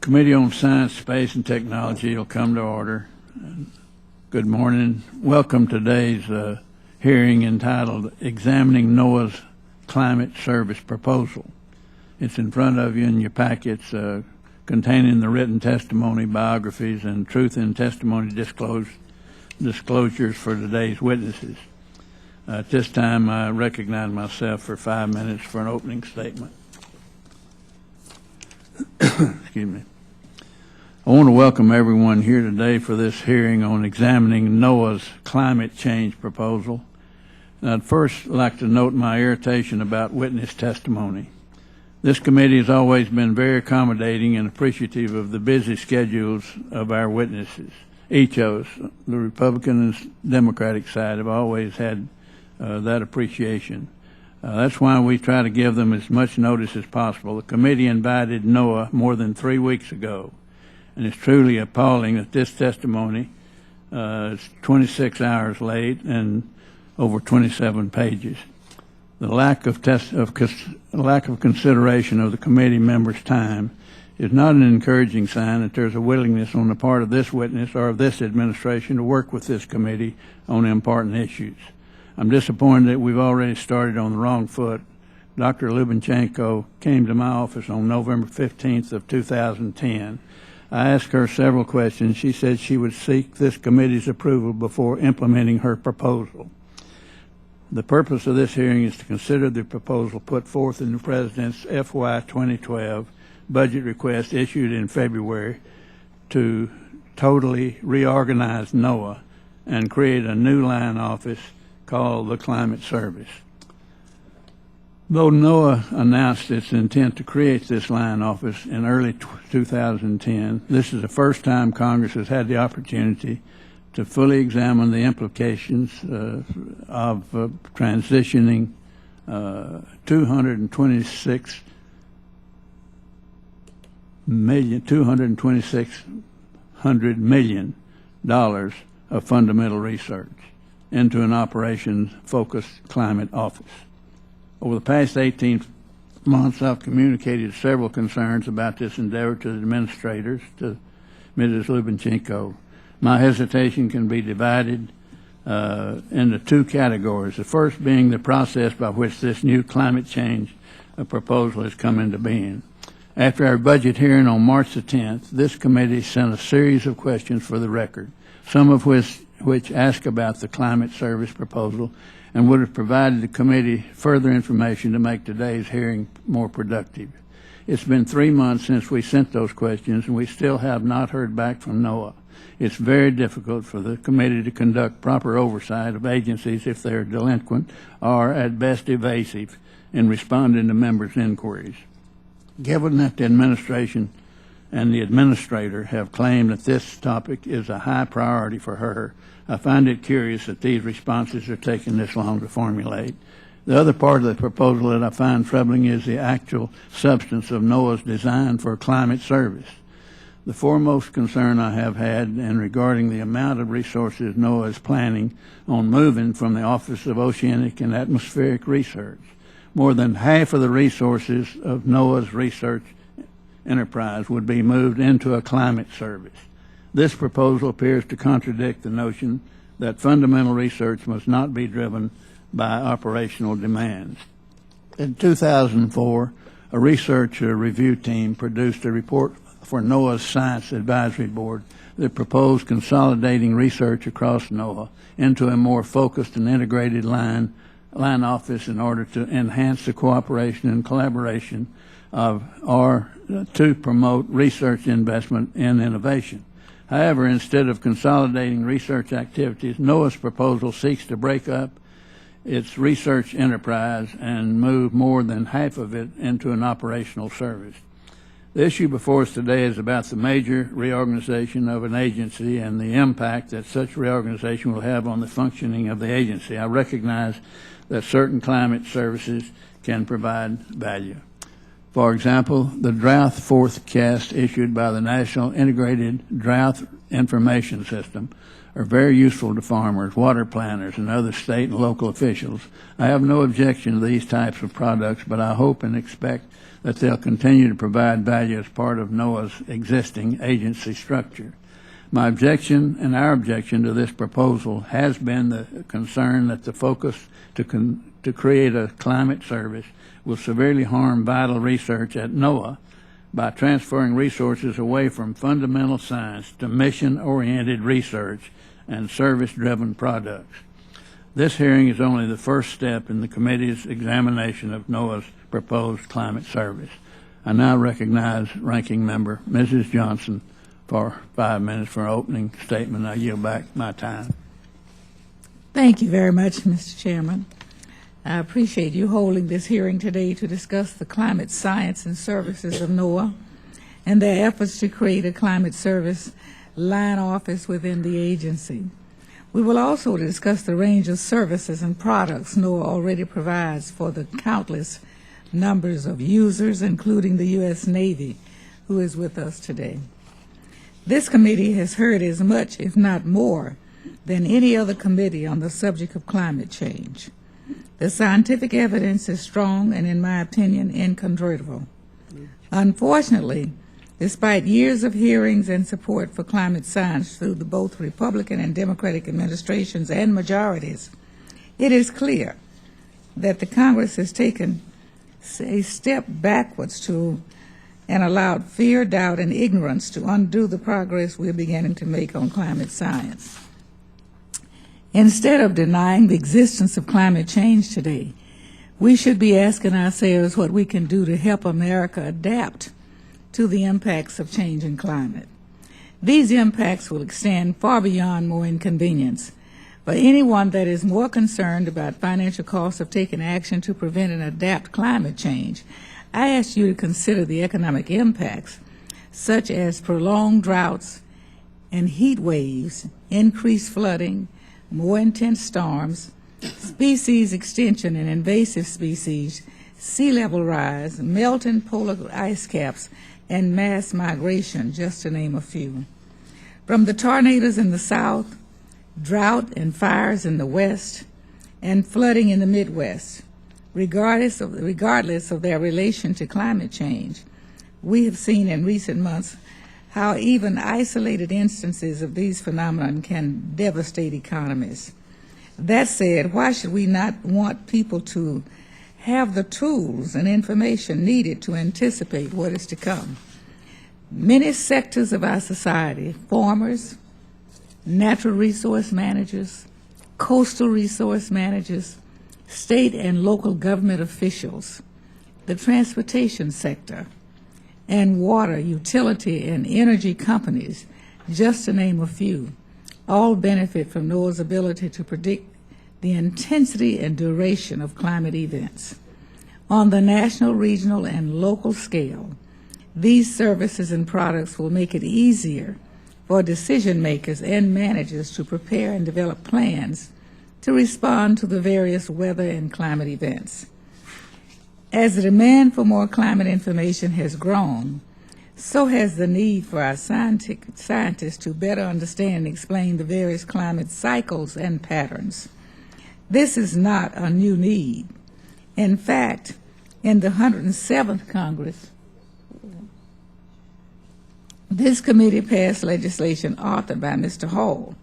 Committee on Science, Space, and Technology will come to order. Good morning. Welcome to today's hearing entitled Examining NOAA's Climate Service Proposal. It's in front of you in your packets containing the written testimony, biographies, and truth in testimony disclosures for today's witnesses. At this time, I recognize myself for 5 minutes for an opening statement. Excuse me. I want to welcome everyone here today for this hearing on examining NOAA's climate change proposal. And I'd first like to note my irritation about witness testimony. This committee has always been very accommodating and appreciative of the busy schedules of our witnesses. Each of us, the Republican and Democratic side, have always had that appreciation. That's why we try to give them as much notice as possible. The committee invited NOAA more than 3 weeks ago, and it's truly appalling that this testimony is 26 hours late and over 27 pages. The lack of consideration of the committee members' time is not an encouraging sign that there's a willingness on the part of this witness or of this administration to work with this committee on important issues. I'm disappointed that we've already started on the wrong foot. Dr. Lubchenco came to my office on November 15th of 2010. I asked her several questions. She said she would seek this committee's approval before implementing her proposal. The purpose of this hearing is to consider the proposal put forth in the President's FY 2012 budget request issued in February to totally reorganize NOAA and create a new line office called the Climate Service. Though NOAA announced its intent to create this line office in early 2010, this is the first time Congress has had the opportunity to fully examine the implications of transitioning $226 million of fundamental research into an operations-focused climate office. Over the past 18 months, I've communicated several concerns about this endeavor to the administrators, to Mrs. Lubchenco. My hesitation can be divided into two categories, the first being the process by which this new climate change proposal has come into being. After our budget hearing on March the 10th, this committee sent a series of questions for the record, some of which ask about the climate service proposal and would have provided the committee further information to make today's hearing more productive. It's been 3 months since we sent those questions, and we still have not heard back from NOAA. It's very difficult for the committee to conduct proper oversight of agencies if they are delinquent or, at best, evasive in responding to members' inquiries. Given that the administration and the administrator have claimed that this topic is a high priority for her, I find it curious that these responses are taking this long to formulate. The other part of the proposal that I find troubling is the actual substance of NOAA's design for a climate service. The foremost concern I have had in regarding the amount of resources NOAA is planning on moving from the Office of Oceanic and Atmospheric Research. More than half of the resources of NOAA's research enterprise would be moved into a climate service. This proposal appears to contradict the notion that fundamental research must not be driven by operational demands. In 2004, a research review team produced a report for NOAA's Science Advisory Board that proposed consolidating research across NOAA into a more focused and integrated line office in order to enhance the cooperation and collaboration to promote research investment and innovation. However, instead of consolidating research activities, NOAA's proposal seeks to break up its research enterprise and move more than half of it into an operational service. The issue before us today is about the major reorganization of an agency and the impact that such reorganization will have on the functioning of the agency. I recognize that certain climate services can provide value. For example, the drought forecast issued by the National Integrated Drought Information System are very useful to farmers, water planners, and other state and local officials. I have no objection to these types of products, but I hope and expect that they'll continue to provide value as part of NOAA's existing agency structure. My objection and our objection to this proposal has been the concern that the focus to create a climate service will severely harm vital research at NOAA by transferring resources away from fundamental science to mission-oriented research and service-driven products. This hearing is only the first step in the committee's examination of NOAA's proposed climate service. I now recognize Ranking Member Mrs. Johnson for 5 minutes for an opening statement. I yield back my time. Thank you very much, Mr. Chairman. I appreciate you holding this hearing today to discuss the climate science and services of NOAA and their efforts to create a climate service line office within the agency. We will also discuss the range of services and products NOAA already provides for the countless numbers of users, including the U.S. Navy, who is with us today. This committee has heard as much, if not more, than any other committee on the subject of climate change. The scientific evidence is strong and, in my opinion, incontrovertible. Unfortunately, despite years of hearings and support for climate science through both Republican and Democratic administrations and majorities, it is clear that the Congress has taken a step backwards and allowed fear, doubt, and ignorance to undo the progress we're beginning to make on climate science. Instead of denying the existence of climate change today, we should be asking ourselves what we can do to help America adapt to the impacts of changing climate. These impacts will extend far beyond more inconvenience. For anyone that is more concerned about financial costs of taking action to prevent and adapt climate change, I ask you to consider the economic impacts, such as prolonged droughts and heat waves, increased flooding, more intense storms, species extinction and invasive species, sea level rise, melting polar ice caps, and mass migration, just to name a few. From the tornadoes in the south, drought and fires in the west, and flooding in the Midwest, regardless of their relation to climate change, we have seen in recent months how even isolated instances of these phenomena can devastate economies. That said, why should we not want people to have the tools and information needed to anticipate what is to come? Many sectors of our society, farmers, natural resource managers, coastal resource managers, state and local government officials, the transportation sector, and water, utility, and energy companies, just to name a few, all benefit from NOAA's ability to predict the intensity and duration of climate events. On the national, regional, and local scale, these services and products will make it easier for decision makers and managers to prepare and develop plans to respond to the various weather and climate events. As the demand for more climate information has grown, so has the need for our scientists to better understand and explain the various climate cycles and patterns. This is not a new need. In fact, in the 107th Congress, this committee passed legislation authored by Mr. Hall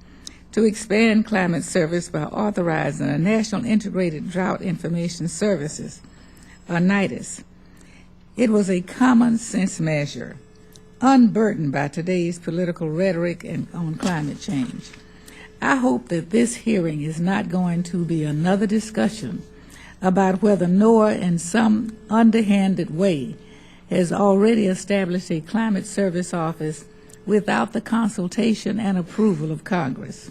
to expand climate service by authorizing a National Integrated Drought Information Services, or NIDIS. It was a common sense measure, unburdened by today's political rhetoric on climate change. I hope that this hearing is not going to be another discussion about whether NOAA in some underhanded way has already established a climate service office without the consultation and approval of Congress.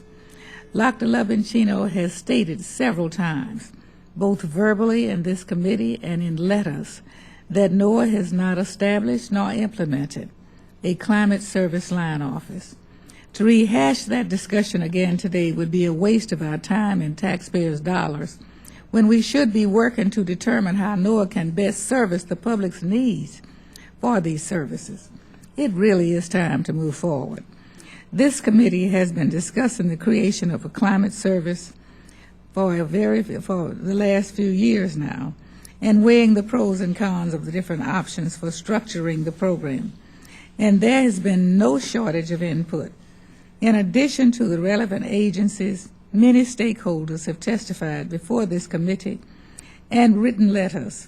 Dr. Lubchenco has stated several times, both verbally in this committee and in letters, that NOAA has not established nor implemented a climate service line office. To rehash that discussion again today would be a waste of our time and taxpayers' dollars when we should be working to determine how NOAA can best service the public's needs for these services. It really is time to move forward. This committee has been discussing the creation of a climate service for the last few years now, and weighing the pros and cons of the different options for structuring the program. And there has been no shortage of input. In addition to the relevant agencies, many stakeholders have testified before this committee, and written letters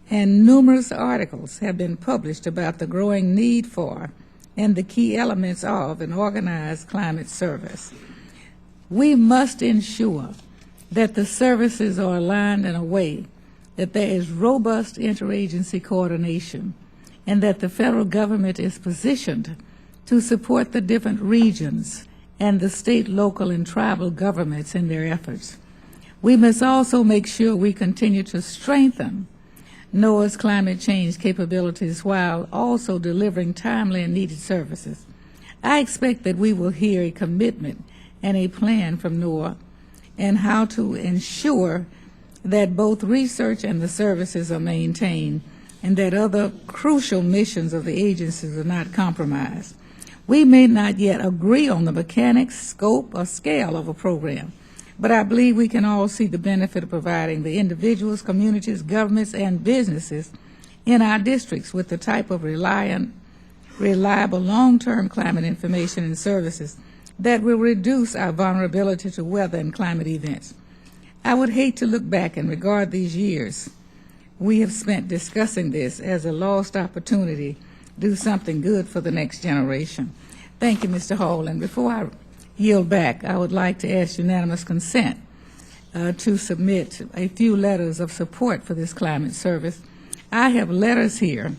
and numerous articles have been published about the growing need for and the key elements of an organized climate service. We must ensure that the services are aligned in a way that there is robust interagency coordination and that the federal government is positioned to support the different regions and the state, local, and tribal governments in their efforts. We must also make sure we continue to strengthen NOAA's climate change capabilities while also delivering timely and needed services. I expect that we will hear a commitment and a plan from NOAA and how to ensure that both research and the services are maintained and that other crucial missions of the agencies are not compromised. We may not yet agree on the mechanics, scope, or scale of a program, but I believe we can all see the benefit of providing the individuals, communities, governments, and businesses in our districts with the type of reliable, long-term climate information and services that will reduce our vulnerability to weather and climate events. I would hate to look back and regard these years we have spent discussing this as a lost opportunity to do something good for the next generation. Thank you, Mr. Hall. And before I yield back, I would like to ask unanimous consent to submit a few letters of support for this climate service. I have letters here.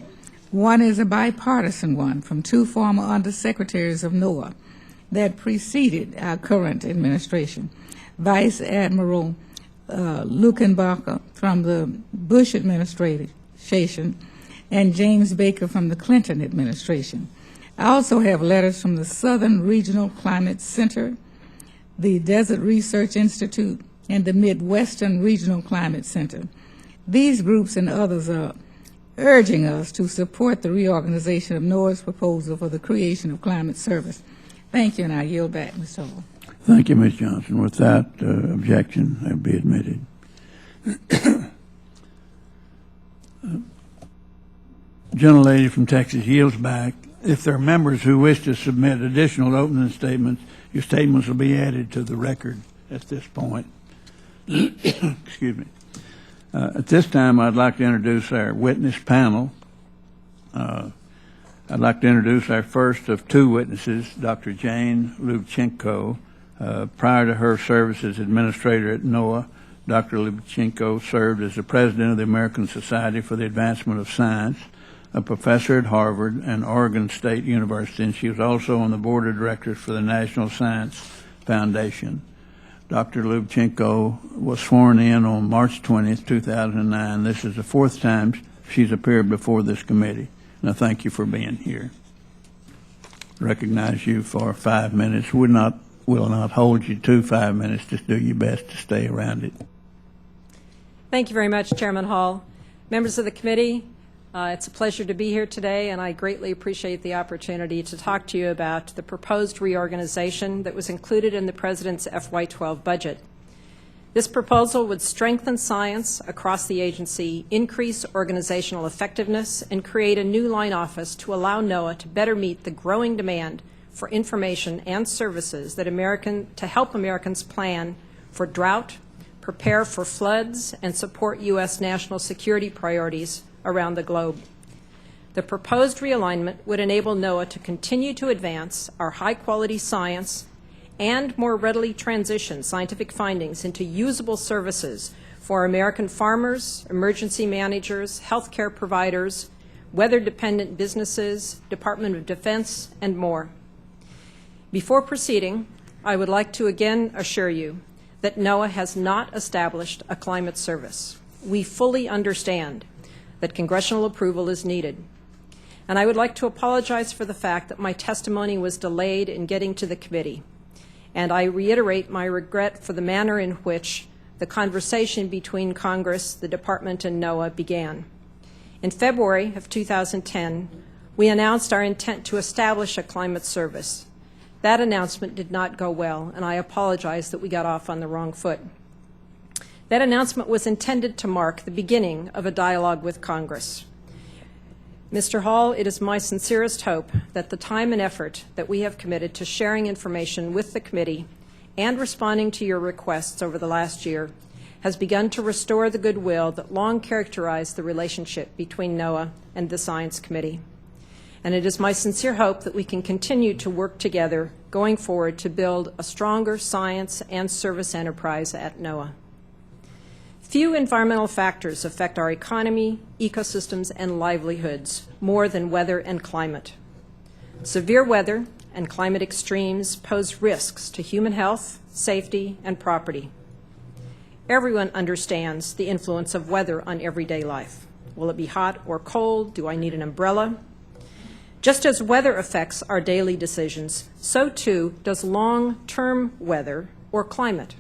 One is a bipartisan one from two former undersecretaries of NOAA that preceded our current administration, Vice Admiral Lubchenco from the Bush administration and James Baker from the Clinton administration. I also have letters from the Southern Regional Climate Center, the Desert Research Institute, and the Midwestern Regional Climate Center. These groups and others are urging us to support the reorganization of NOAA's proposal for the creation of climate service. Thank you, and I yield back, Mr. Hall. Thank you, Ms. Johnson. With that, objection will be admitted. Gentlelady from Texas yields back. If there are members who wish to submit additional opening statements, your statements will be added to the record at this point. Excuse me. At this time, I'd like to introduce our witness panel. I'd like to introduce our first of two witnesses, Dr. Jane Lubchenco. Prior to her service as administrator at NOAA, Dr. Lubchenco served as the president of the American Society for the Advancement of Science, a professor at Harvard and Oregon State University, and she was also on the board of directors for the National Science Foundation. Dr. Lubchenco was sworn in on March 20th, 2009. This is the fourth time she's appeared before this committee, and I thank you for being here. Recognize you for 5 minutes. Will not hold you to 5 minutes. Just do your best to stay around it. Thank you very much, Chairman Hall. Members of the committee, it's a pleasure to be here today, and I greatly appreciate the opportunity to talk to you about the proposed reorganization that was included in the President's FY12 budget. This proposal would strengthen science across the agency, increase organizational effectiveness, and create a new line office to allow NOAA to better meet the growing demand for information and services that to help Americans plan for drought, prepare for floods, and support U.S. national security priorities around the globe. The proposed realignment would enable NOAA to continue to advance our high-quality science and more readily transition scientific findings into usable services for American farmers, emergency managers, healthcare providers, weather-dependent businesses, Department of Defense, and more. Before proceeding, I would like to again assure you that NOAA has not established a climate service. We fully understand that congressional approval is needed. And I would like to apologize for the fact that my testimony was delayed in getting to the committee. And I reiterate my regret for the manner in which the conversation between Congress, the Department, and NOAA began. In February of 2010, we announced our intent to establish a climate service. That announcement did not go well, and I apologize that we got off on the wrong foot. That announcement was intended to mark the beginning of a dialogue with Congress. Mr. Hall, it is my sincerest hope that the time and effort that we have committed to sharing information with the committee and responding to your requests over the last year has begun to restore the goodwill that long characterized the relationship between NOAA and the Science Committee. And it is my sincere hope that we can continue to work together going forward to build a stronger science and service enterprise at NOAA. Few environmental factors affect our economy, ecosystems, and livelihoods more than weather and climate. Severe weather and climate extremes pose risks to human health, safety, and property. Everyone understands the influence of weather on everyday life. Will it be hot or cold? Do I need an umbrella? Just as weather affects our daily decisions, so too does long-term weather or climate.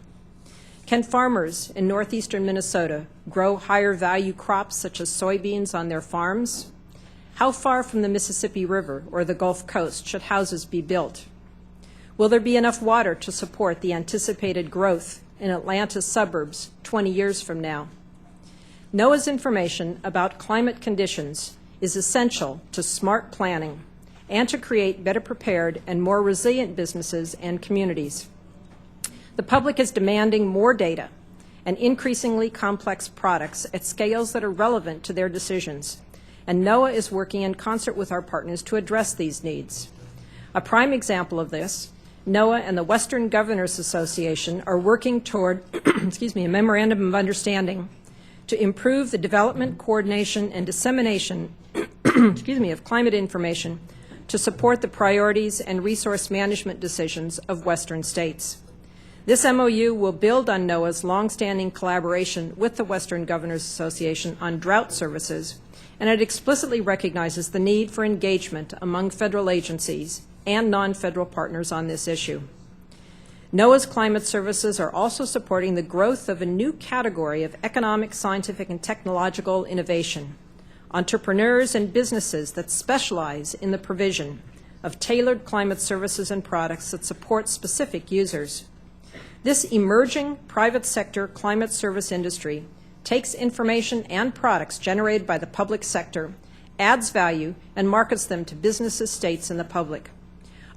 Can farmers in northeastern Minnesota grow higher value crops such as soybeans on their farms? How far from the Mississippi River or the Gulf Coast should houses be built? Will there be enough water to support the anticipated growth in Atlanta's suburbs 20 years from now? NOAA's information about climate conditions is essential to smart planning and to create better prepared and more resilient businesses and communities. The public is demanding more data and increasingly complex products at scales that are relevant to their decisions, and NOAA is working in concert with our partners to address these needs. A prime example of this, NOAA and the Western Governors Association are working toward a memorandum of understanding to improve the development, coordination, and dissemination of climate information to support the priorities and resource management decisions of Western states. This MOU will build on NOAA's longstanding collaboration with the Western Governors Association on drought services, and it explicitly recognizes the need for engagement among federal agencies and non-federal partners on this issue. NOAA's climate services are also supporting the growth of a new category of economic, scientific, and technological innovation, entrepreneurs and businesses that specialize in the provision of tailored climate services and products that support specific users. This emerging private sector climate service industry takes information and products generated by the public sector, adds value, and markets them to businesses, states, and the public.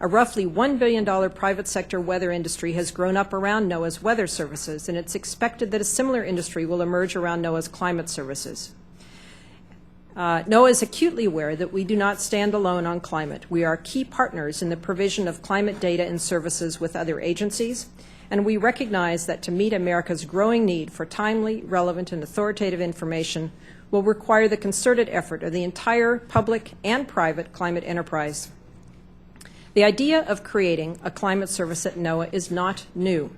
A roughly $1 billion private sector weather industry has grown up around NOAA's weather services, and it's expected that a similar industry will emerge around NOAA's climate services. NOAA is acutely aware that we do not stand alone on climate. We are key partners in the provision of climate data and services with other agencies, and we recognize that to meet America's growing need for timely, relevant, and authoritative information will require the concerted effort of the entire public and private climate enterprise. The idea of creating a climate service at NOAA is not new.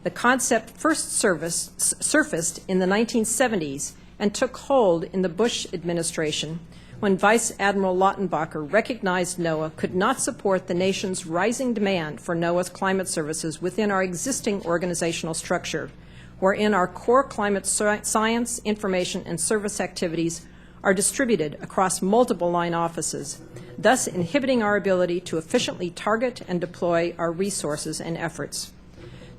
The concept first surfaced in the 1970s and took hold in the Bush administration when Vice Admiral Rohrabacher recognized NOAA could not support the nation's rising demand for NOAA's climate services within our existing organizational structure, wherein our core climate science, information, and service activities are distributed across multiple line offices, thus inhibiting our ability to efficiently target and deploy our resources and efforts.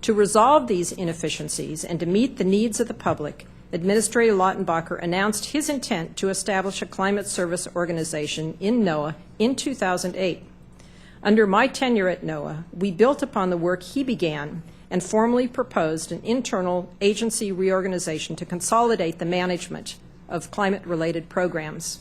To resolve these inefficiencies and to meet the needs of the public, Administrator Rohrabacher announced his intent to establish a climate service organization in NOAA in 2008. Under my tenure at NOAA, we built upon the work he began and formally proposed an internal agency reorganization to consolidate the management of climate-related programs.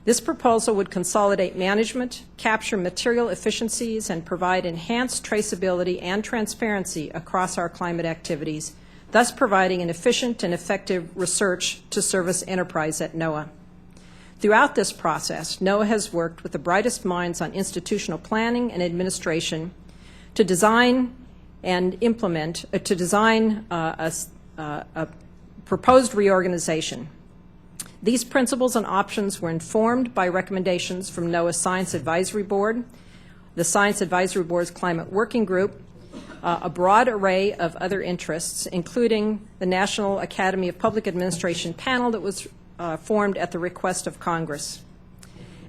This proposal would consolidate management, capture material efficiencies, and provide enhanced traceability and transparency across our climate activities, thus providing an efficient and effective research to service enterprise at NOAA. Throughout this process, NOAA has worked with the brightest minds on institutional planning and administration to design and implement, a proposed reorganization. These principles and options were informed by recommendations from NOAA's Science Advisory Board, the Science Advisory Board's Climate Working Group, a broad array of other interests, including the National Academy of Public Administration panel that was formed at the request of Congress.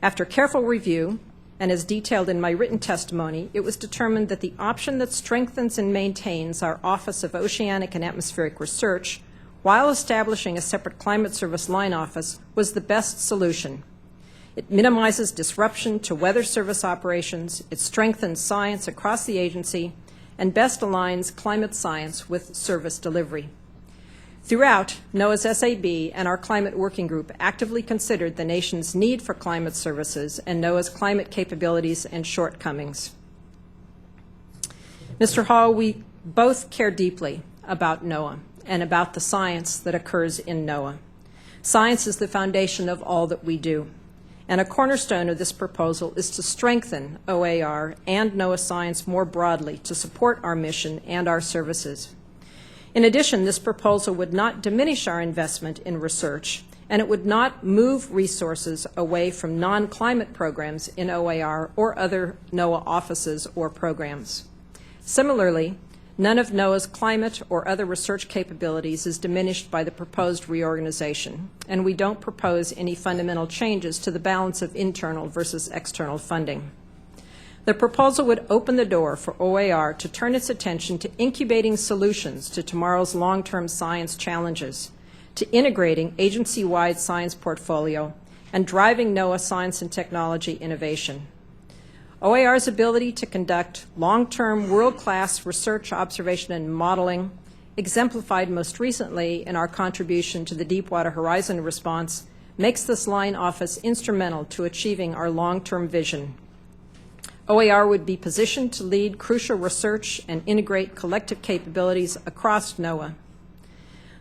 After careful review, and as detailed in my written testimony, it was determined that the option that strengthens and maintains our Office of Oceanic and Atmospheric Research while establishing a separate Climate Service line office was the best solution. It minimizes disruption to weather service operations, it strengthens science across the agency, and best aligns climate science with service delivery. Throughout, NOAA's SAB and our Climate Working Group actively considered the nation's need for climate services and NOAA's climate capabilities and shortcomings. Mr. Hall, we both care deeply about NOAA and about the science that occurs in NOAA. Science is the foundation of all that we do, and a cornerstone of this proposal is to strengthen OAR and NOAA science more broadly to support our mission and our services. In addition, this proposal would not diminish our investment in research, and it would not move resources away from non-climate programs in OAR or other NOAA offices or programs. Similarly, none of NOAA's climate or other research capabilities is diminished by the proposed reorganization, and we don't propose any fundamental changes to the balance of internal versus external funding. The proposal would open the door for OAR to turn its attention to incubating solutions to tomorrow's long-term science challenges, to integrating agency-wide science portfolio, and driving NOAA science and technology innovation. OAR's ability to conduct long-term world-class research, observation, and modeling, exemplified most recently in our contribution to the Deepwater Horizon response, makes this line office instrumental to achieving our long-term vision. OAR would be positioned to lead crucial research and integrate collective capabilities across NOAA.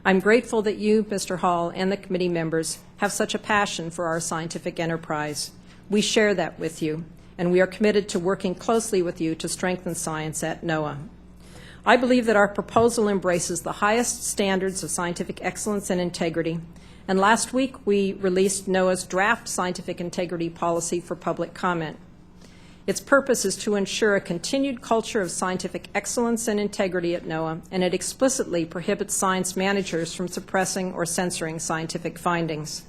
I'm grateful that you, Mr. Hall, and the committee members have such a passion for our scientific enterprise. We share that with you, and we are committed to working closely with you to strengthen science at NOAA. I believe that our proposal embraces the highest standards of scientific excellence and integrity, and last week we released NOAA's draft scientific integrity policy for public comment. Its purpose is to ensure a continued culture of scientific excellence and integrity at NOAA, and it explicitly prohibits science managers from suppressing or censoring scientific findings.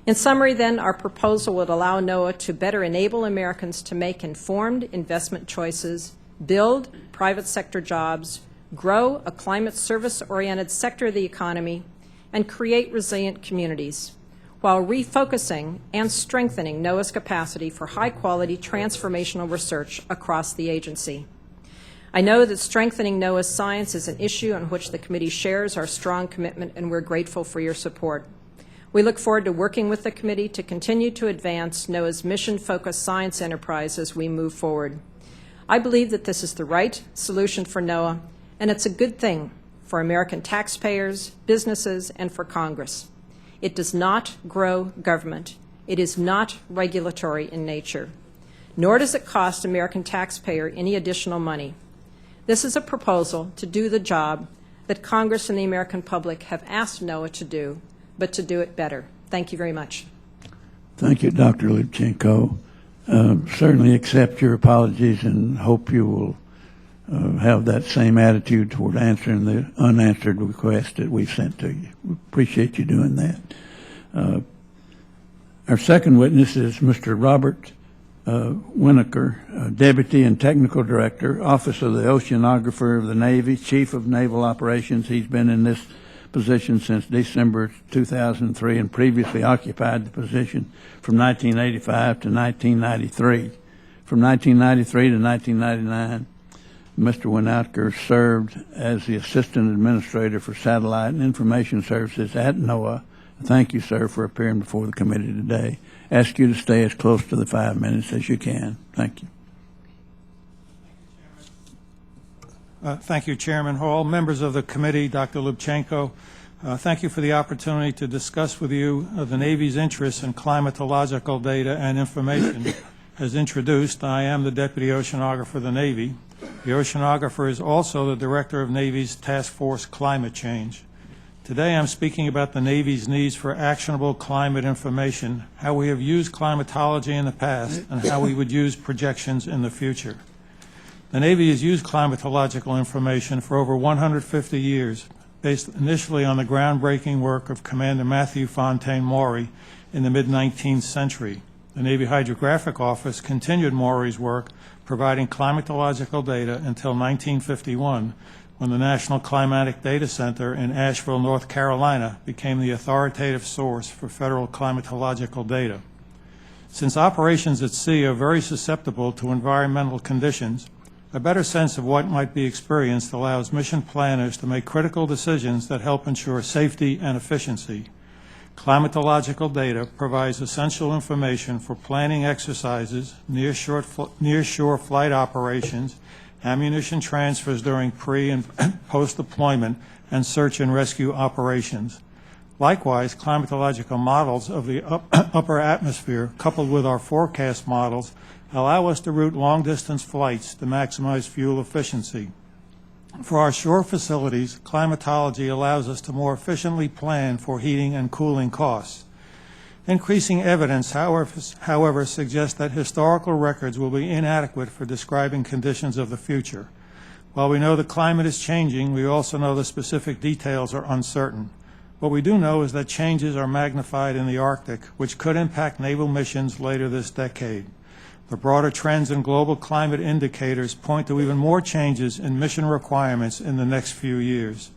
In summary, then, our proposal would allow NOAA to better enable Americans to make informed investment choices, build private sector jobs, grow a climate service-oriented sector of the economy, and create resilient communities, while refocusing and strengthening NOAA's capacity for high-quality transformational research across the agency. I know that strengthening NOAA's science is an issue on which the committee shares our strong commitment, and we're grateful for your support. We look forward to working with the committee to continue to advance NOAA's mission-focused science enterprise as we move forward. I believe that this is the right solution for NOAA, and it's a good thing for American taxpayers, businesses, and for Congress. It does not grow government. It is not regulatory in nature, nor does it cost American taxpayer any additional money. This is a proposal to do the job that Congress and the American public have asked NOAA to do, but to do it better. Thank you very much. Thank you, Dr. Lubchenco. Certainly accept your apologies and hope you will have that same attitude toward answering the unanswered request that we've sent to you. We appreciate you doing that. Our second witness is Mr. Robert Winokur, Deputy and Technical Director, Office of the Oceanographer of the Navy, Chief of Naval Operations. He's been in this position since December 2003 and previously occupied the position from 1985 to 1993. From 1993 to 1999, Mr. Winokur served as the Assistant Administrator for Satellite and Information Services at NOAA. Thank you, sir, for appearing before the committee today. Ask you to stay as close to the 5 minutes as you can. Thank you. Thank you, Chairman Hall. Members of the committee, Dr. Lubchenco, thank you for the opportunity to discuss with you the Navy's interest in climatological data and information. As introduced, I am the Deputy Oceanographer of the Navy. The Oceanographer is also the Director of Navy's Task Force Climate Change. Today I'm speaking about the Navy's needs for actionable climate information, how we have used climatology in the past, and how we would use projections in the future. The Navy has used climatological information for over 150 years, based initially on the groundbreaking work of Commander Matthew Fontaine Maury in the mid-19th century. The Navy Hydrographic Office continued Maury's work, providing climatological data until 1951, when the National Climatic Data Center in Asheville, North Carolina, became the authoritative source for federal climatological data. Since operations at sea are very susceptible to environmental conditions, a better sense of what might be experienced allows mission planners to make critical decisions that help ensure safety and efficiency. Climatological data provides essential information for planning exercises, nearshore flight operations, ammunition transfers during pre- and post-deployment, and search and rescue operations. Likewise, climatological models of the upper atmosphere, coupled with our forecast models, allow us to route long-distance flights to maximize fuel efficiency. For our shore facilities, climatology allows us to more efficiently plan for heating and cooling costs. Increasing evidence, however, suggests that historical records will be inadequate for describing conditions of the future. While we know the climate is changing, we also know the specific details are uncertain. What we do know is that changes are magnified in the Arctic, which could impact naval missions later this decade. The broader trends in global climate indicators point to even more changes in mission requirements in the next few years.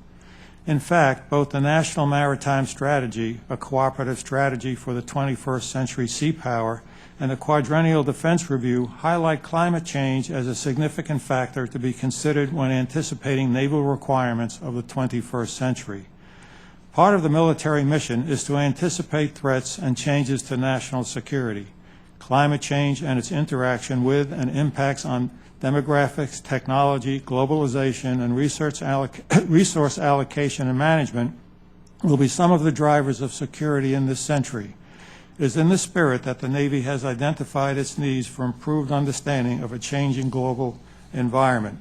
In fact, both the National Maritime Strategy, a cooperative strategy for the 21st century sea power, and the Quadrennial Defense Review highlight climate change as a significant factor to be considered when anticipating naval requirements of the 21st century. Part of the military mission is to anticipate threats and changes to national security. Climate change and its interaction with and impacts on demographics, technology, globalization, and resource allocation and management will be some of the drivers of security in this century. It is in this spirit that the Navy has identified its needs for improved understanding of a changing global environment.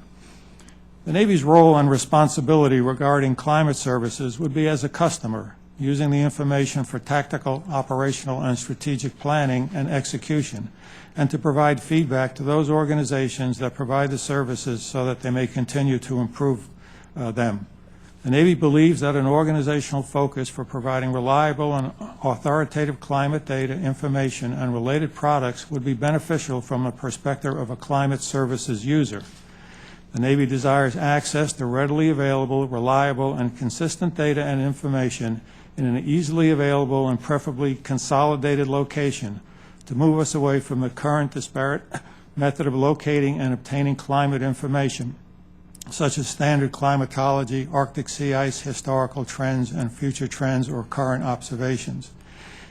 The Navy's role and responsibility regarding climate services would be as a customer, using the information for tactical, operational, and strategic planning and execution, and to provide feedback to those organizations that provide the services so that they may continue to improve them. The Navy believes that an organizational focus for providing reliable and authoritative climate data, information, and related products would be beneficial from the perspective of a climate services user. The Navy desires access to readily available, reliable, and consistent data and information in an easily available and preferably consolidated location to move us away from the current disparate method of locating and obtaining climate information, such as standard climatology, Arctic sea ice, historical trends, and future trends or current observations.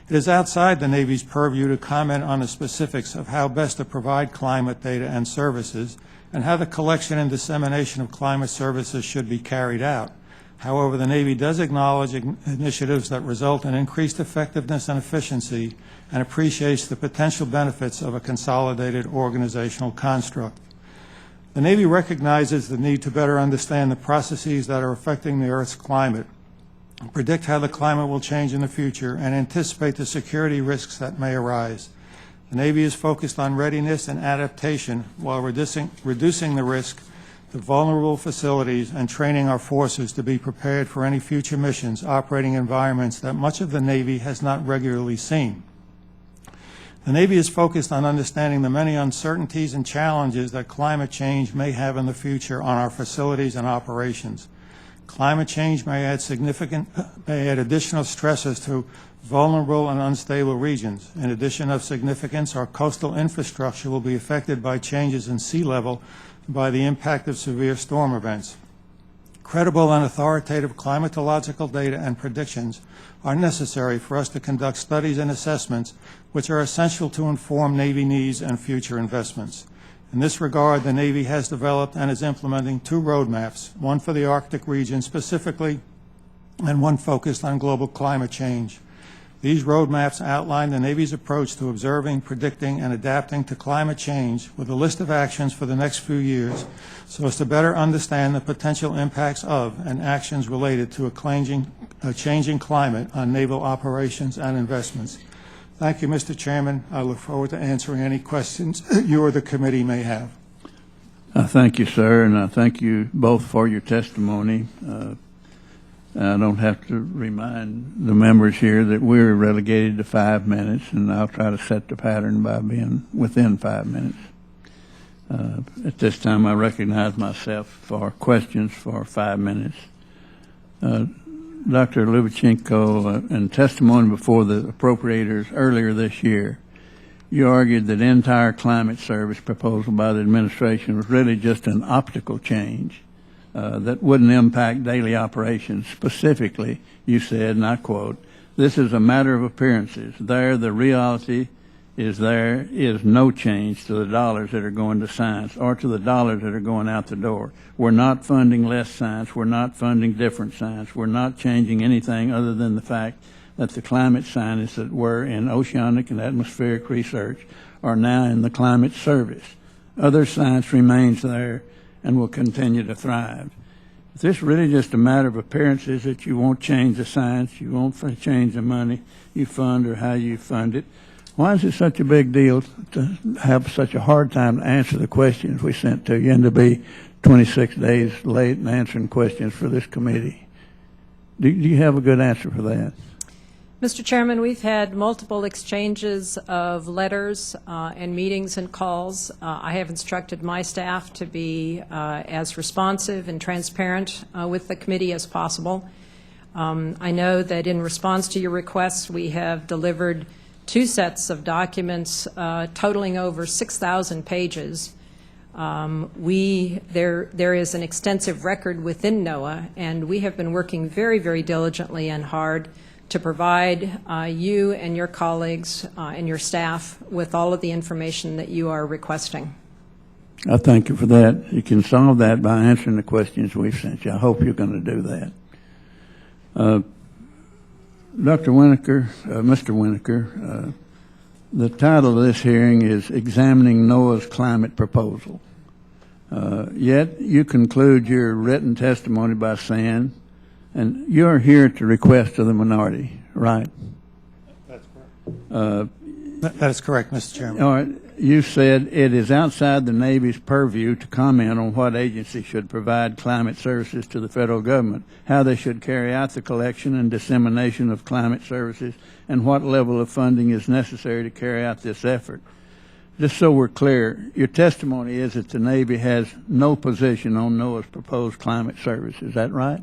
It is outside the Navy's purview to comment on the specifics of how best to provide climate data and services and how the collection and dissemination of climate services should be carried out. However, the Navy does acknowledge initiatives that result in increased effectiveness and efficiency and appreciates the potential benefits of a consolidated organizational construct. The Navy recognizes the need to better understand the processes that are affecting the Earth's climate, predict how the climate will change in the future, and anticipate the security risks that may arise. The Navy is focused on readiness and adaptation while reducing the risk to vulnerable facilities and training our forces to be prepared for any future missions operating environments that much of the Navy has not regularly seen. The Navy is focused on understanding the many uncertainties and challenges that climate change may have in the future on our facilities and operations. Climate change may add additional stresses to vulnerable and unstable regions. In addition of significance, our coastal infrastructure will be affected by changes in sea level and by the impact of severe storm events. Credible and authoritative climatological data and predictions are necessary for us to conduct studies and assessments which are essential to inform Navy needs and future investments. In this regard, the Navy has developed and is implementing 2 roadmaps, one for the Arctic region specifically and one focused on global climate change. These roadmaps outline the Navy's approach to observing, predicting, and adapting to climate change with a list of actions for the next few years so as to better understand the potential impacts of and actions related to a changing climate on naval operations and investments. Thank you, Mr. Chairman. I look forward to answering any questions you or the committee may have. Thank you, sir, and I thank you both for your testimony. I don't have to remind the members here that we're relegated to 5 minutes, and I'll try to set the pattern by being within 5 minutes. At this time, I recognize myself for questions for 5 minutes. Dr. Lubchenco, in testimony before the appropriators earlier this year, you argued that the entire climate service proposal by the administration was really just an optical change that wouldn't impact daily operations. Specifically, you said, and I quote, "This is a matter of appearances. The reality is there is no change to the dollars that are going to science or to the dollars that are going out the door. We're not funding less science. We're not funding different science. We're not changing anything other than the fact that the climate scientists that were in oceanic and atmospheric research are now in the climate service. Other science remains there and will continue to thrive. Is this really just a matter of appearances that you won't change the science, you won't change the money you fund or how you fund it? Why is it such a big deal to have such a hard time to answer the questions we sent to you and to be 26 days late in answering questions for this committee? Do you have a good answer for that? Mr. Chairman, we've had multiple exchanges of letters and meetings and calls. I have instructed my staff to be as responsive and transparent with the committee as possible. I know that in response to your requests, we have delivered 2 sets of documents totaling over 6,000 pages. There is an extensive record within NOAA, and we have been working very, very diligently and hard to provide you and your colleagues and your staff with all of the information that you are requesting. I thank you for that. You can solve that by answering the questions we've sent you. I hope you're going to do that. Dr. Winokur, Mr. Winokur, the title of this hearing is Examining NOAA's Climate Proposal. Yet you conclude your written testimony by saying, and you're here to request of the minority, right? That's correct. That is correct, Mr. Chairman. All right. You said it is outside the Navy's purview to comment on what agency should provide climate services to the federal government, how they should carry out the collection and dissemination of climate services, and what level of funding is necessary to carry out this effort. Just so we're clear, your testimony is that the Navy has no position on NOAA's proposed climate service. Is that right?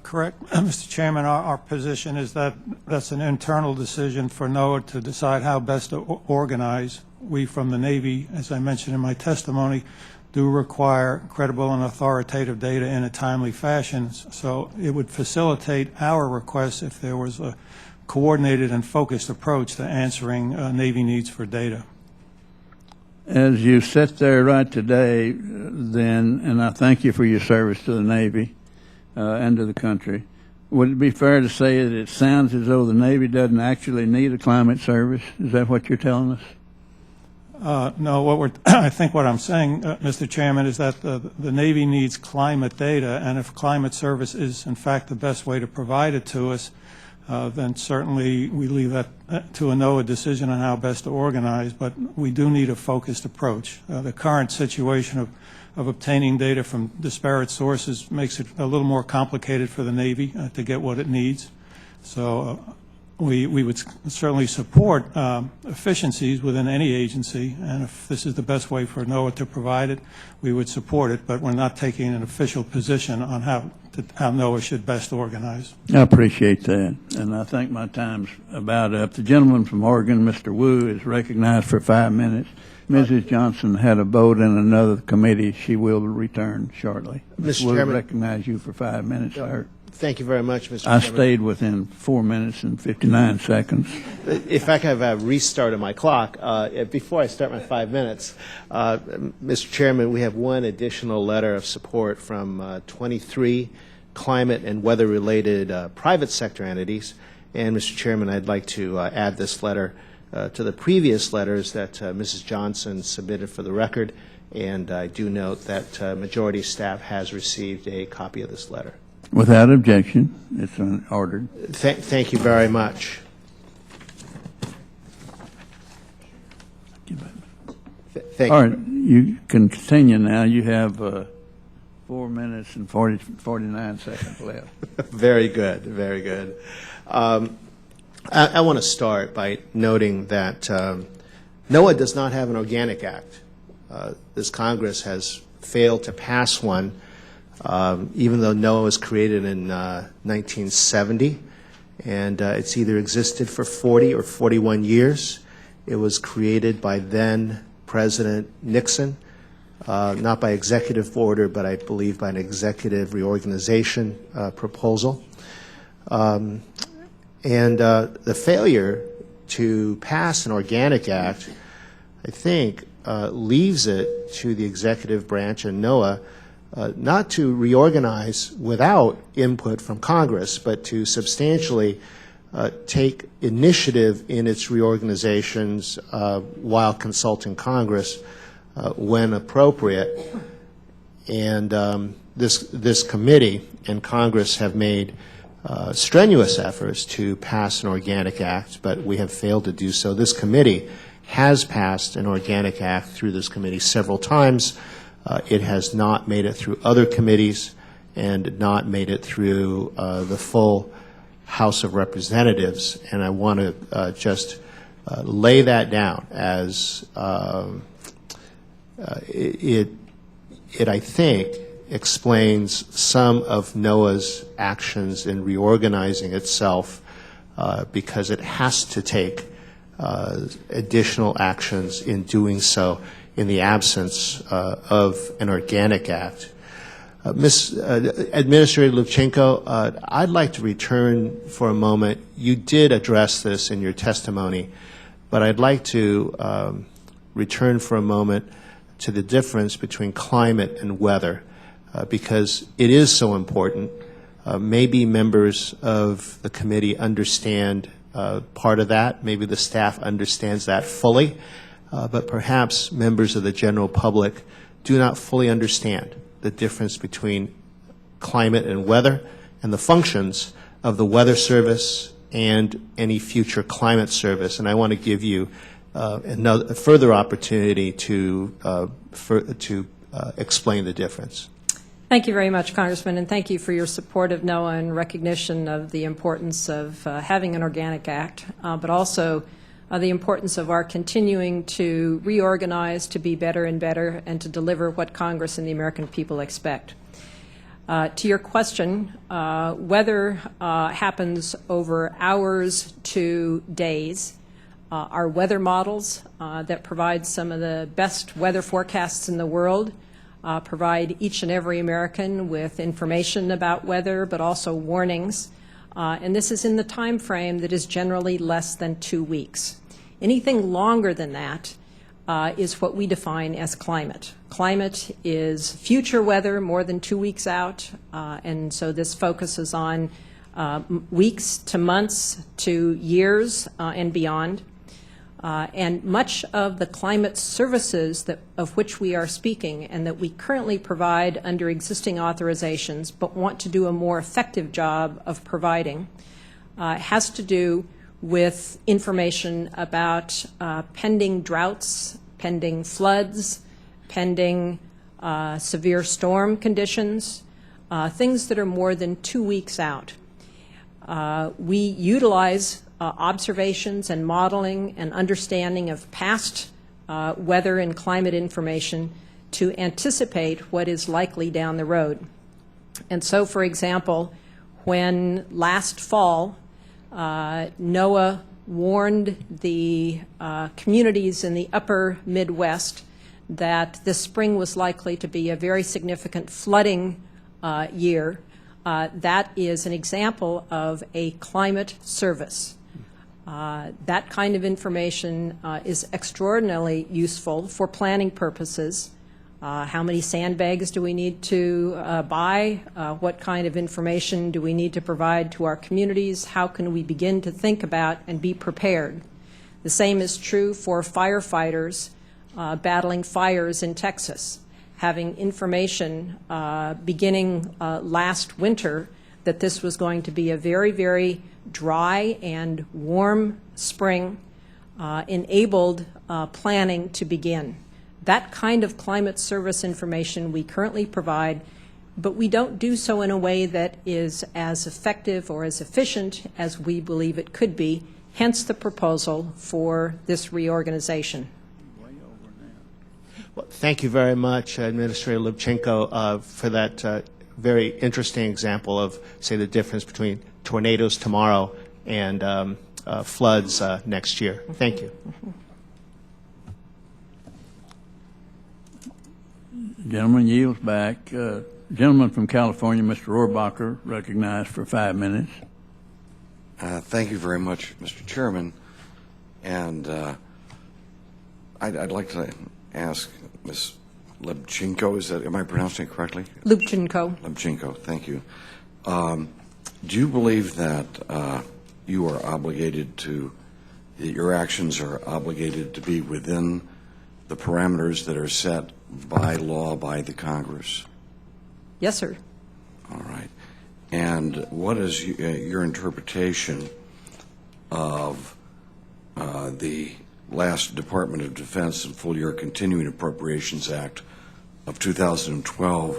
Correct, Mr. Chairman. Our position is that that's an internal decision for NOAA to decide how best to organize. We from the Navy, as I mentioned in my testimony, do require credible and authoritative data in a timely fashion, so it would facilitate our requests if there was a coordinated and focused approach to answering Navy needs for data. As you sit there right today, then, and I thank you for your service to the Navy and to the country, would it be fair to say that it sounds as though the Navy doesn't actually need a climate service? Is that what you're telling us? No, I think what I'm saying, Mr. Chairman, is that the Navy needs climate data, and if climate service is in fact the best way to provide it to us, then certainly we leave that to a NOAA decision on how best to organize, but we do need a focused approach. The current situation of obtaining data from disparate sources makes it a little more complicated for the Navy to get what it needs. So we would certainly support efficiencies within any agency, and if this is the best way for NOAA to provide it, we would support it, but we're not taking an official position on how NOAA should best organize. I appreciate that, and I think my time's about up. The gentleman from Oregon, Mr. Wu, is recognized for 5 minutes. Mrs. Johnson had a vote in another committee. She will return shortly. Mr. We'll Chairman, recognize you for 5 minutes, sir. thank you very much, Mr. I Chairman. stayed within 4 minutes and 59 seconds. If I could have a restart of my clock, before I start my 5 minutes, Mr. Chairman, we have one additional letter of support from 23 climate and weather-related private sector entities. And, Mr. Chairman, I'd like to add this letter to the previous letters that Mrs. Johnson submitted for the record, and I do note that majority staff has received a copy of this letter. Without objection, it's ordered. Thank you very much. Thank All you. right, you can continue now. You have 4 minutes and 49 seconds left. Very good, very good. I want to start by noting that NOAA does not have an organic act. This Congress has failed to pass one, even though NOAA was created in 1970, and it's either existed for 40 or 41 years. It was created by then President Nixon, not by executive order, but I believe by an executive reorganization proposal. And the failure to pass an organic act, I think, leaves it to the executive branch and NOAA not to reorganize without input from Congress, but to substantially take initiative in its reorganizations while consulting Congress when appropriate. And this committee and Congress have made strenuous efforts to pass an organic act, but we have failed to do so. This committee has passed an organic act through this committee several times. It has not made it through other committees and not made it through the full House of Representatives. And I want to just lay that down as it, I think, explains some of NOAA's actions in reorganizing itself because it has to take additional actions in doing so in the absence of an organic act. Administrator Lubchenco, I'd like to return for a moment. You did address this in your testimony, but I'd like to return for a moment to the difference between climate and weather because it is so important. Maybe members of the committee understand part of that. Maybe the staff understands that fully, but perhaps members of the general public do not fully understand the difference between climate and weather and the functions of the Weather Service and any future climate service. And I want to give you a further opportunity to explain the difference. Thank you very much, Congressman, and thank you for your support of NOAA and recognition of the importance of having an organic act, but also the importance of our continuing to reorganize, to be better and better, and to deliver what Congress and the American people expect. To your question, weather happens over hours to days. Our weather models that provide some of the best weather forecasts in the world provide each and every American with information about weather, but also warnings. And this is in the time frame that is generally less than 2 weeks. Anything longer than that is what we define as climate. Climate is future weather more than 2 weeks out, and so this focuses on weeks to months to years and beyond. And much of the climate services of which we are speaking and that we currently provide under existing authorizations but want to do a more effective job of providing has to do with information about pending droughts, pending floods, pending severe storm conditions, things that are more than 2 weeks out. We utilize observations and modeling and understanding of past weather and climate information to anticipate what is likely down the road. And so, for example, when last fall NOAA warned the communities in the upper Midwest that this spring was likely to be a very significant flooding year, that is an example of a climate service. That kind of information is extraordinarily useful for planning purposes. How many sandbags do we need to buy? What kind of information do we need to provide to our communities? How can we begin to think about and be prepared? The same is true for firefighters battling fires in Texas. Having information beginning last winter that this was going to be a very, very dry and warm spring enabled planning to begin. that kind of climate service information we currently provide, but we don't do so in a way that is as effective or as efficient as we believe it could be, hence the proposal for this reorganization. Well, thank you very much, Administrator Lubchenco, for that very interesting example of, say, the difference between tornadoes tomorrow and floods next year. Thank you. Gentleman yields back. Gentleman from California, Mr. Rohrabacher, recognized for 5 minutes. Thank you very much, Mr. Chairman. And I'd like to ask Ms. Lubchenco, am I pronouncing it correctly? Lubchenco. Lubchenco, thank you. Do you believe that you are obligated to, that your actions are obligated to be within the parameters that are set by law by the Congress? Yes, sir. All right. And what is your interpretation of the last Department of Defense and Full Year Continuing Appropriations Act of 2012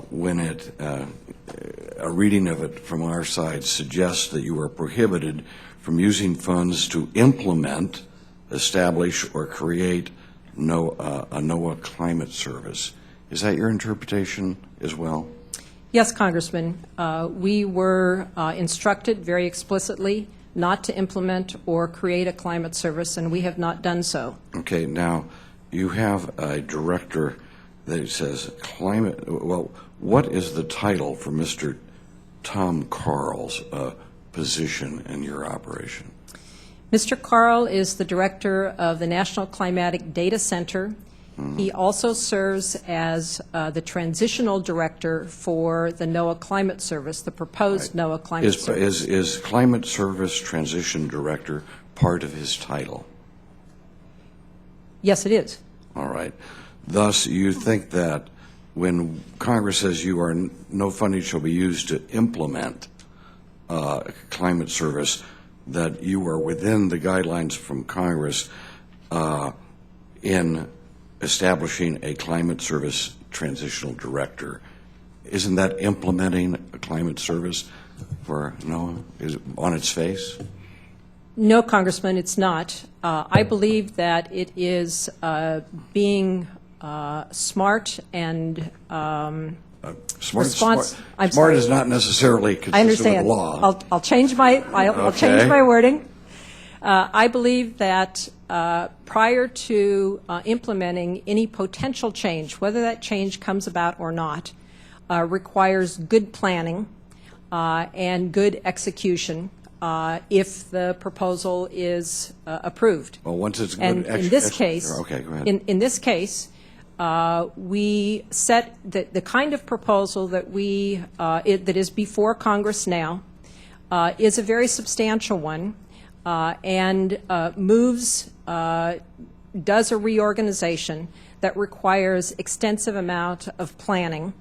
when a reading of it from our side suggests that you are prohibited from using funds to implement, establish, or create a NOAA climate service? Is that your interpretation as well? Yes, Congressman. We were instructed very explicitly not to implement or create a climate service, and we have not done so. Okay, now you have a director that says climate, well, what is the title for Mr. Tom Carl's position in your operation? Mr. Carl is the director of the National Climatic Data Center. He also serves as the transitional director for the NOAA Climate Service, the proposed NOAA Climate Service. Is Climate Service Transition Director part of his title? Yes, it is. All right. Thus, you think that when Congress says no funding shall be used to implement climate service, that you are within the guidelines from Congress in establishing a climate service transitional director. Isn't that implementing a climate service for NOAA? Is it on its face? No, Congressman, it's not. I believe that it is being smart and Smart is not necessarily consistent I understand. with law. I'll change my wording. I believe that prior to implementing any potential change, whether that change comes about or not, requires good planning and good execution if the proposal is approved. Well, once it's good, and in this case, okay, go ahead. In this case, we set the kind of proposal that that is before Congress now is a very substantial one. And does a reorganization that requires extensive amount of planning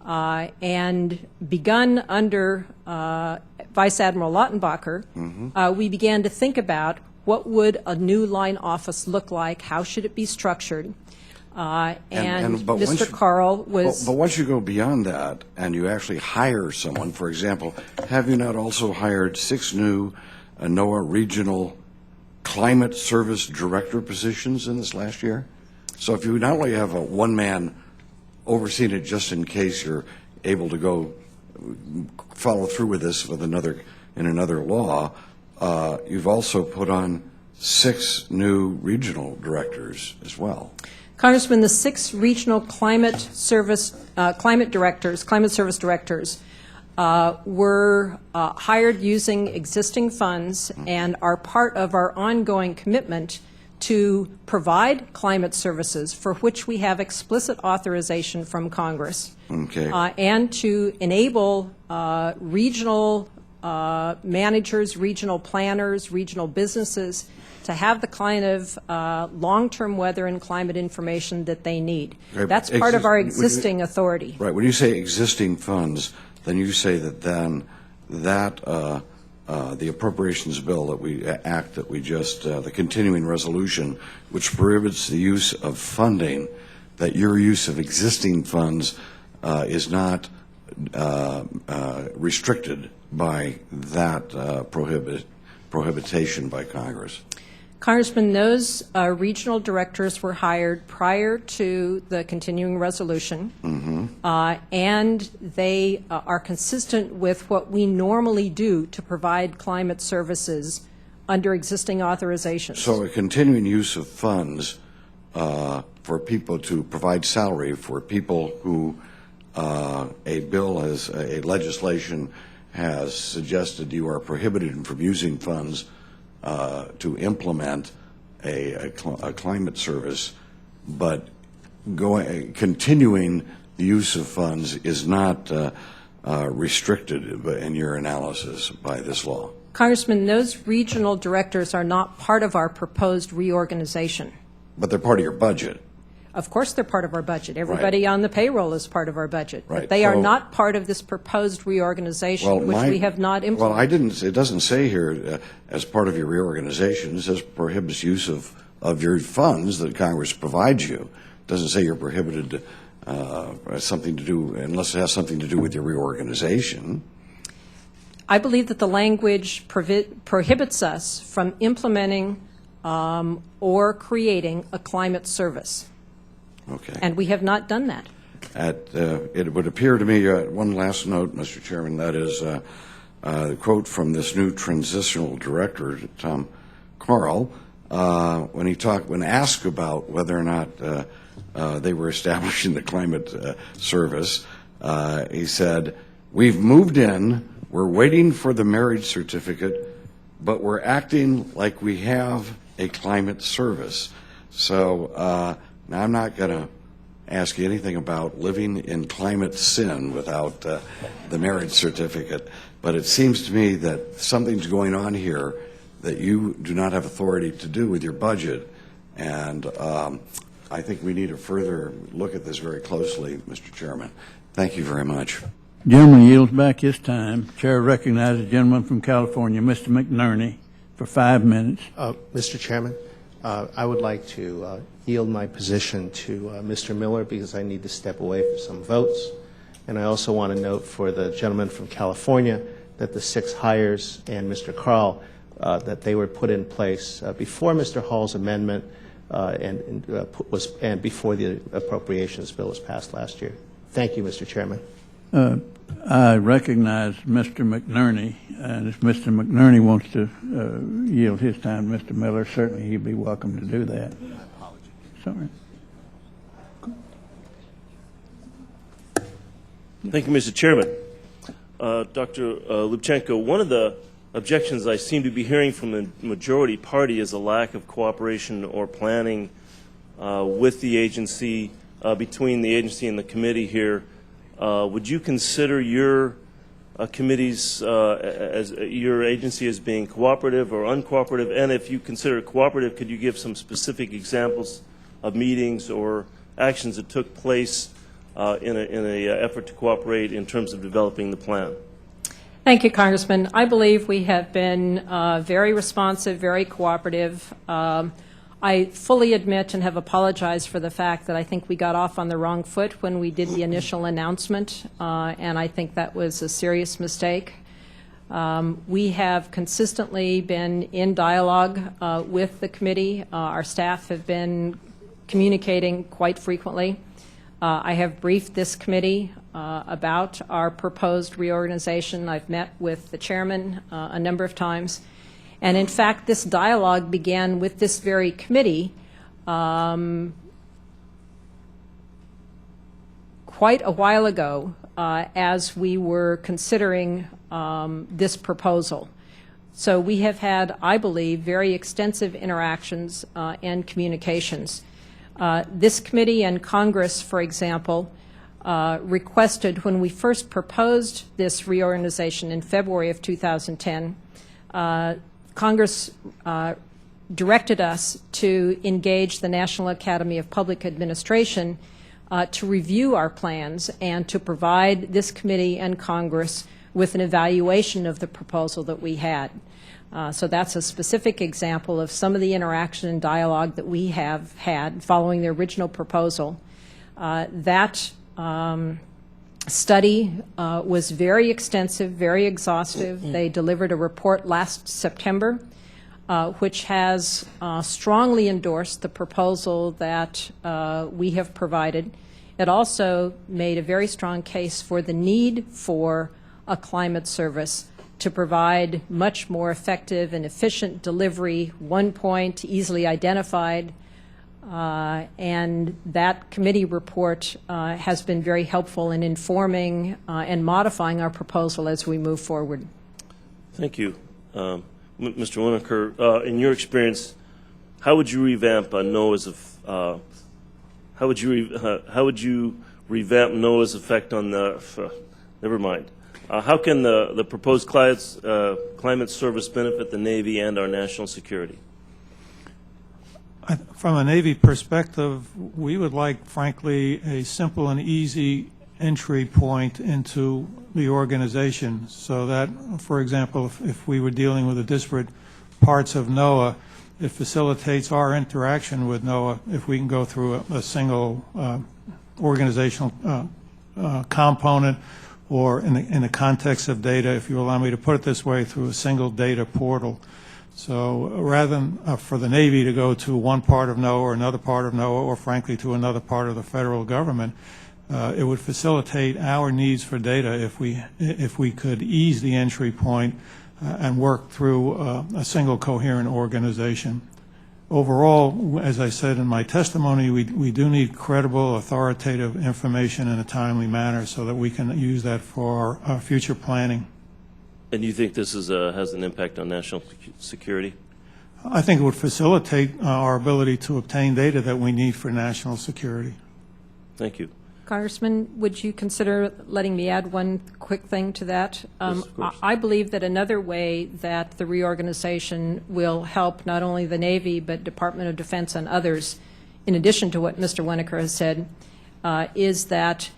and begun under Vice Admiral Lautenbacher, we began to think about what would a new line office look like, how should it be structured, but Mr. Carl was... But once you go beyond that and you actually hire someone, for example, have you not also hired 6 new NOAA regional climate service director positions in this last year? So if you not only have a one-man overseeing it just in case you're able to go follow through with this in another law, you've also put on 6 new regional directors as well. Congressman, the 6 regional climate service directors were hired using existing funds and are part of our ongoing commitment to provide climate services for which we have explicit authorization from Congress, and to enable regional managers, regional planners, regional businesses to have the kind of long-term weather and climate information that they need. Right. That's part of our existing authority. Right. When you say existing funds, then you say that then that the appropriations bill that we just, the continuing resolution, which prohibits the use of funding, that your use of existing funds is not restricted by that prohibition by Congress. Congressman, those regional directors were hired prior to the continuing resolution, and they are consistent with what we normally do to provide climate services under existing authorizations. So a continuing use of funds for people to provide salary for people who a legislation has suggested you are prohibited from using funds to implement a climate service, but continuing the use of funds is not restricted in your analysis by this law. Congressman, those regional directors are not part of our proposed reorganization. But they're part of your budget. Of course they're part of our budget. Everybody on the payroll is part of our budget. Right. But they are not part of this proposed reorganization, which we have not implemented. It doesn't say here as part of your reorganization. It says prohibits use of your funds that Congress provides you. It doesn't say you're prohibited something to do, unless it has something to do with your reorganization. I believe that the language prohibits us from implementing or creating a climate service. Okay. And we have not done that. It would appear to me, one last note, Mr. Chairman, that is a quote from this new transitional director, Tom Carl, when asked about whether or not they were establishing the climate service, he said, "We've moved in, we're waiting for the marriage certificate, but we're acting like we have a climate service." So now, I'm not going to ask you anything about living in climate sin without the marriage certificate, but it seems to me that something's going on here that you do not have authority to do with your budget, and I think we need to further look at this very closely, Mr. Chairman. Thank you very much. Gentleman yields back his time. Chair recognizes the gentleman from California, Mr. McNerney, for 5 minutes. Mr. Chairman, I would like to yield my position to Mr. Miller because I need to step away for some votes. And I also want to note for the gentleman from California that the 6 hires and Mr. Carl, that they were put in place before Mr. Hall's amendment and before the appropriations bill was passed last year. Thank you, Mr. Chairman. I recognize Mr. McNerney, and if Mr. McNerney wants to yield his time to Mr. Miller, certainly he'd be welcome to do that. Sorry. Thank you, Mr. Chairman. Dr. Lubchenco, one of the objections I seem to be hearing from the majority party is a lack of cooperation or planning with the agency, between the agency and the committee here. Would you consider your committees, as your agency as being cooperative or uncooperative? And if you consider it cooperative, could you give some specific examples of meetings or actions that took place in a effort to cooperate in terms of developing the plan? Thank you, Congressman. I believe we have been very responsive, very cooperative. I fully admit and have apologized for the fact that I think we got off on the wrong foot when we did the initial announcement, and I think that was a serious mistake. We have consistently been in dialogue with the committee. Our staff have been communicating quite frequently. I have briefed this committee about our proposed reorganization. I've met with the chairman a number of times. And in fact, this dialogue began with this very committee quite a while ago as we were considering this proposal. So we have had, I believe, very extensive interactions and communications. This committee and Congress, for example, requested when we first proposed this reorganization in February of 2010, Congress directed us to engage the National Academy of Public Administration to review our plans and to provide this committee and Congress with an evaluation of the proposal that we had. So that's a specific example of some of the interaction and dialogue that we have had following the original proposal. That study was very extensive, very exhaustive. They delivered a report last September, which has strongly endorsed the proposal that we have provided. It also made a very strong case for the need for a climate service to provide much more effective and efficient delivery, one point, easily identified, and that committee report has been very helpful in informing and modifying our proposal as we move forward. Thank you. Mr. Winokur, in your experience, how would you revamp NOAA's how would you revamp NOAA's effect on the? Never mind. How can the proposed climate service benefit the Navy and our national security? From a Navy perspective, we would like, frankly, a simple and easy entry point into the organization, so that, for example, if we were dealing with the disparate parts of NOAA, it facilitates our interaction with NOAA if we can go through a single organizational component, or in the context of data, if you allow me to put it this way, through a single data portal. So rather than for the Navy to go to one part of NOAA or another part of NOAA, or frankly to another part of the federal government, it would facilitate our needs for data if we could ease the entry point and work through a single coherent organization. Overall, as I said in my testimony, we do need credible, authoritative information in a timely manner so that we can use that for our future planning. And you think this has an impact on national security? I think it would facilitate our ability to obtain data that we need for national security. Thank you. Congressman, would you consider letting me add one quick thing to that? Yes, of course. I believe that another way that the reorganization will help not only the Navy but Department of Defense and others, in addition to what Mr. Winokur has said, is that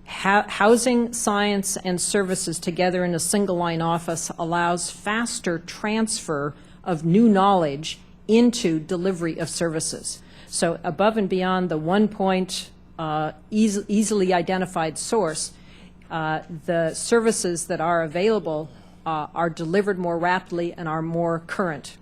housing science and services together in a single line office allows faster transfer of new knowledge into delivery of services. So above and beyond the one point easily identified source, the services that are available are delivered more rapidly and are more current.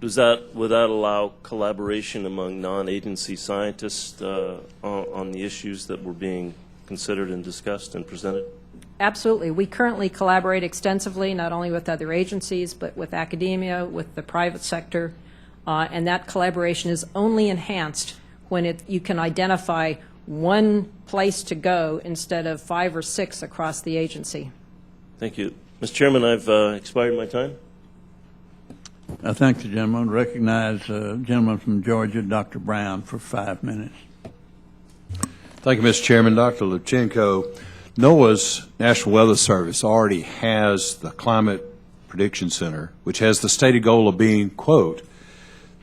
Would that allow collaboration among non-agency scientists on the issues that were being considered and discussed and presented? Absolutely. We currently collaborate extensively, not only with other agencies, but with academia, with the private sector, and that collaboration is only enhanced when you can identify one place to go instead of 5 or 6 across the agency. Thank you. Mr. Chairman, I've expired my time. I thank the gentleman. Recognize the gentleman from Georgia, Dr. Brown, for 5 minutes. Thank you, Mr. Chairman. Dr. Lubchenco, NOAA's National Weather Service already has the Climate Prediction Center, which has the stated goal of being, quote,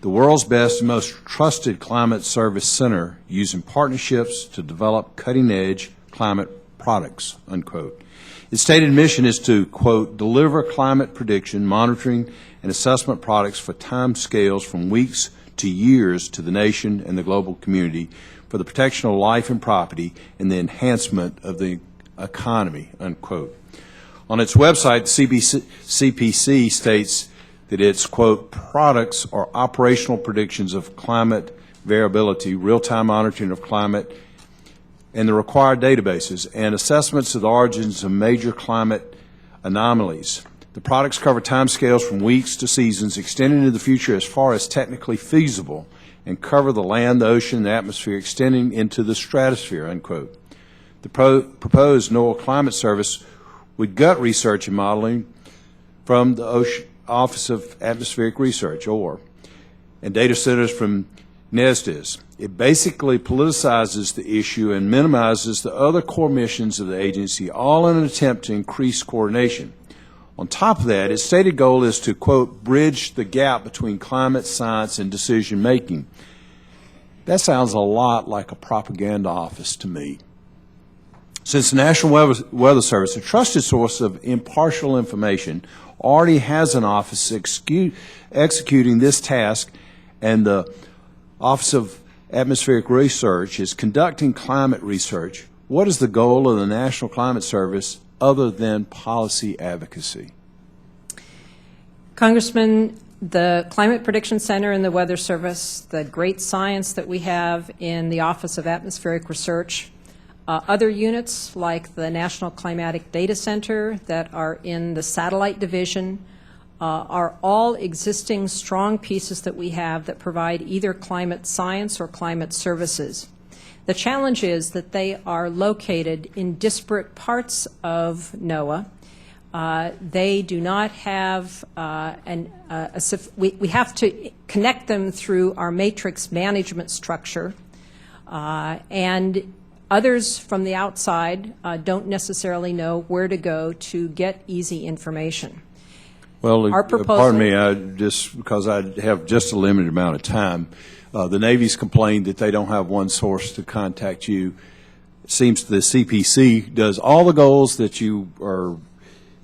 the world's best and most trusted climate service center using partnerships to develop cutting-edge climate products, unquote. Its stated mission is to, quote, deliver climate prediction, monitoring, and assessment products for time scales from weeks to years to the nation and the global community for the protection of life and property and the enhancement of the economy, unquote. On its website, CPC states that its, quote, products are operational predictions of climate variability, real-time monitoring of climate, and the required databases, and assessments of the origins of major climate anomalies. The products cover timescales from weeks to seasons, extending into the future as far as technically feasible, and cover the land, the ocean, and the atmosphere, extending into the stratosphere, unquote. The proposed NOAA Climate Service would gut research and modeling from the Office of Atmospheric Research, OR, and data centers from NESDIS. It basically politicizes the issue and minimizes the other core missions of the agency, all in an attempt to increase coordination. On top of that, its stated goal is to, quote, bridge the gap between climate science and decision making. That sounds a lot like a propaganda office to me. Since the National Weather Service, a trusted source of impartial information, already has an office executing this task, and the Office of Atmospheric Research is conducting climate research, what is the goal of the National Climate Service other than policy advocacy? Congressman, the Climate Prediction Center and the Weather Service, the great science that we have in the Office of Atmospheric Research, other units like the National Climatic Data Center that are in the Satellite Division are all existing strong pieces that we have that provide either climate science or climate services. The challenge is that they are located in disparate parts of NOAA. They do not have we have to connect them through our matrix management structure, and others from the outside don't necessarily know where to go to get easy information. Well, Our proposal, pardon me, just because I have just a limited amount of time, the Navy's complained that they don't have one source to contact you. It seems the CPC does all the goals that you are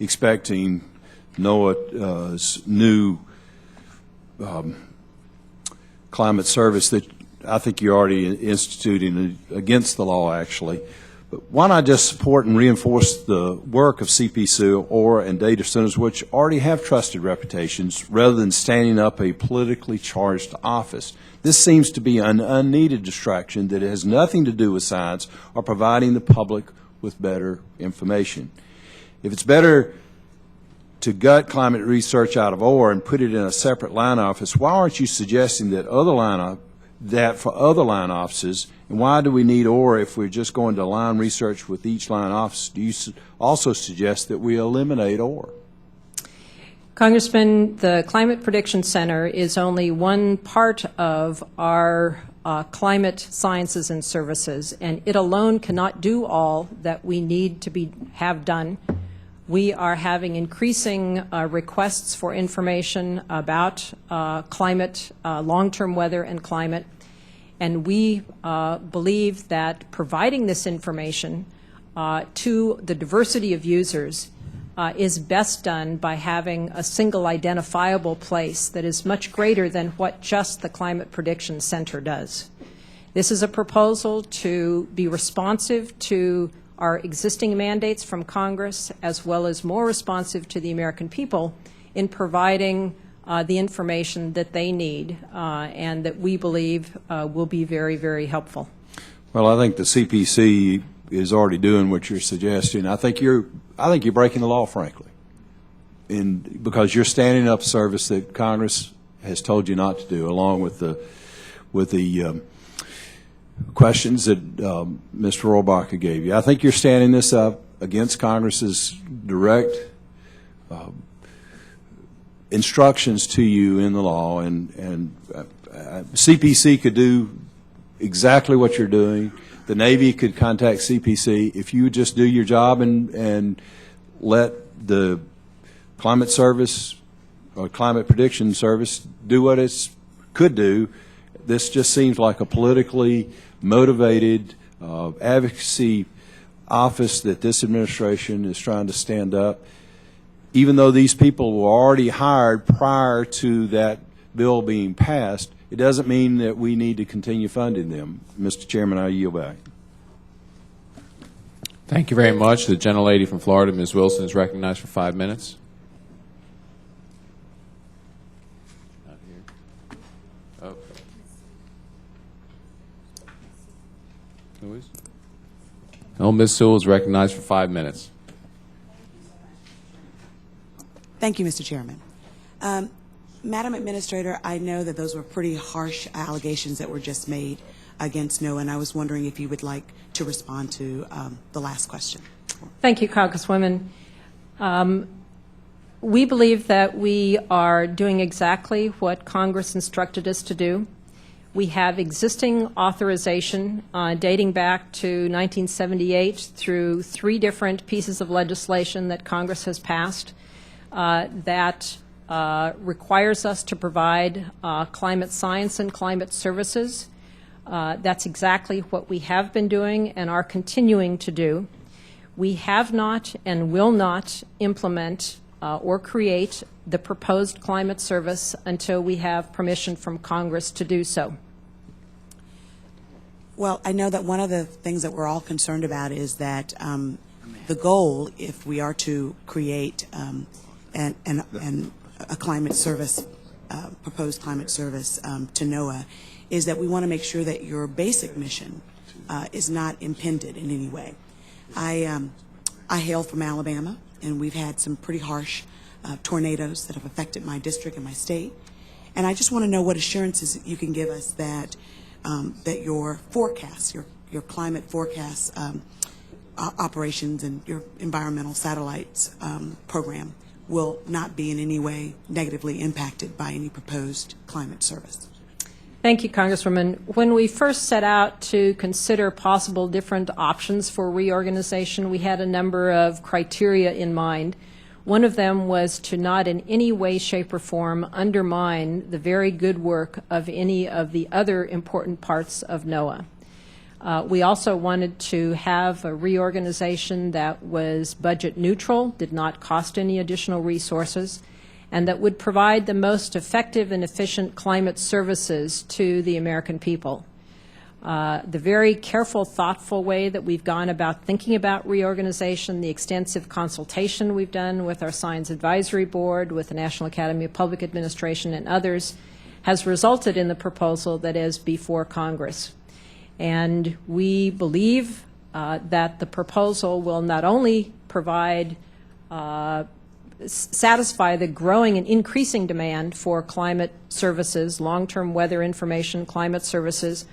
expecting NOAA's new climate service that I think you're already instituting against the law, actually. But why not just support and reinforce the work of CPC or and data centers, which already have trusted reputations, rather than standing up a politically charged office? This seems to be an unneeded distraction that has nothing to do with science or providing the public with better information. If it's better to gut climate research out of OR and put it in a separate line office, why aren't you suggesting that for other line offices, and why do we need OR if we're just going to line research with each line office? Do you also suggest that we eliminate OR? Congressman, the Climate Prediction Center is only one part of our climate sciences and services, and it alone cannot do all that we need to have done. We are having increasing requests for information about climate, long-term weather and climate, and we believe that providing this information to the diversity of users is best done by having a single identifiable place that is much greater than what just the Climate Prediction Center does. This is a proposal to be responsive to our existing mandates from Congress, as well as more responsive to the American people in providing the information that they need and that we believe will be very, very helpful. Well, I think the CPC is already doing what you're suggesting. I think you're breaking the law, frankly, because you're standing up a service that Congress has told you not to do, along with the questions that Mr. Rohrabacher gave you. I think you're standing this up against Congress's direct instructions to you in the law, and CPC could do exactly what you're doing. The Navy could contact CPC. If you just do your job and let the Climate Service or Climate Prediction Service do what it could do, this just seems like a politically motivated advocacy office that this administration is trying to stand up, even though these people were already hired prior to that bill being passed. It doesn't mean that we need to continue funding them. Mr. Chairman, I yield back. Thank you very much. The gentlelady from Florida, Ms. Wilson, is recognized for 5 minutes. Not here. Okay. Who is? Oh, Ms. Sewell is recognized for 5 minutes. Thank you, Mr. Chairman. Madam Administrator, I know that those were pretty harsh allegations that were just made against NOAA, and I was wondering if you would like to respond to the last question. Thank you, Congresswoman. We believe that we are doing exactly what Congress instructed us to do. We have existing authorization dating back to 1978 through 3 different pieces of legislation that Congress has passed that requires us to provide climate science and climate services. That's exactly what we have been doing and are continuing to do. We have not and will not implement or create the proposed climate service until we have permission from Congress to do so. Well, I know that one of the things that we're all concerned about is that the goal, if we are to create a climate service, proposed climate service to NOAA, is that we want to make sure that your basic mission is not impeded in any way. I hail from Alabama, and we've had some pretty harsh tornadoes that have affected my district and my state. And I just want to know what assurances you can give us that that your forecasts, your climate forecasts operations and your environmental satellites program will not be in any way negatively impacted by any proposed climate service. Thank you, Congresswoman. When we first set out to consider possible different options for reorganization, we had a number of criteria in mind. One of them was to not in any way, shape, or form undermine the very good work of any of the other important parts of NOAA. We also wanted to have a reorganization that was budget neutral, did not cost any additional resources, and that would provide the most effective and efficient climate services to the American people. The very careful, thoughtful way that we've gone about thinking about reorganization, the extensive consultation we've done with our Science Advisory Board, with the National Academy of Public Administration and others, has resulted in the proposal that is before Congress. And we believe that the proposal will not only provide satisfy the growing and increasing demand for climate services, long-term weather information, climate services,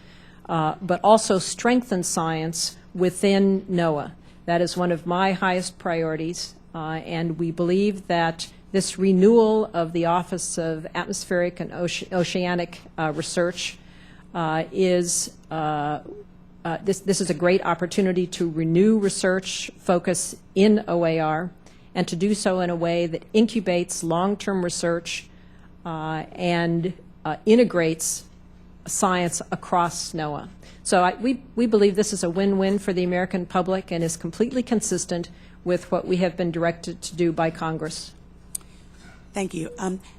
but also strengthen science within NOAA. That is one of my highest priorities, and we believe that this renewal of the Office of Atmospheric and Oceanic Research this is a great opportunity to renew research focus in OAR, and to do so in a way that incubates long-term research and integrates science across NOAA. So we believe this is a win-win for the American public and is completely consistent with what we have been directed to do by Congress. Thank you.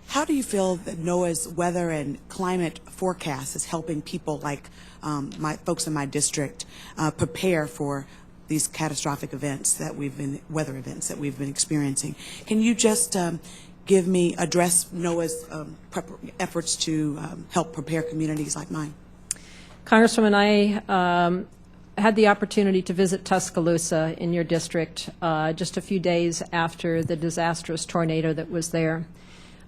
How do you feel that NOAA's weather and climate forecast is helping people like my folks in my district prepare for these catastrophic events that weather events that we've been experiencing? Can you just address NOAA's efforts to help prepare communities like mine? Congresswoman, I had the opportunity to visit Tuscaloosa in your district just a few days after the disastrous tornado that was there.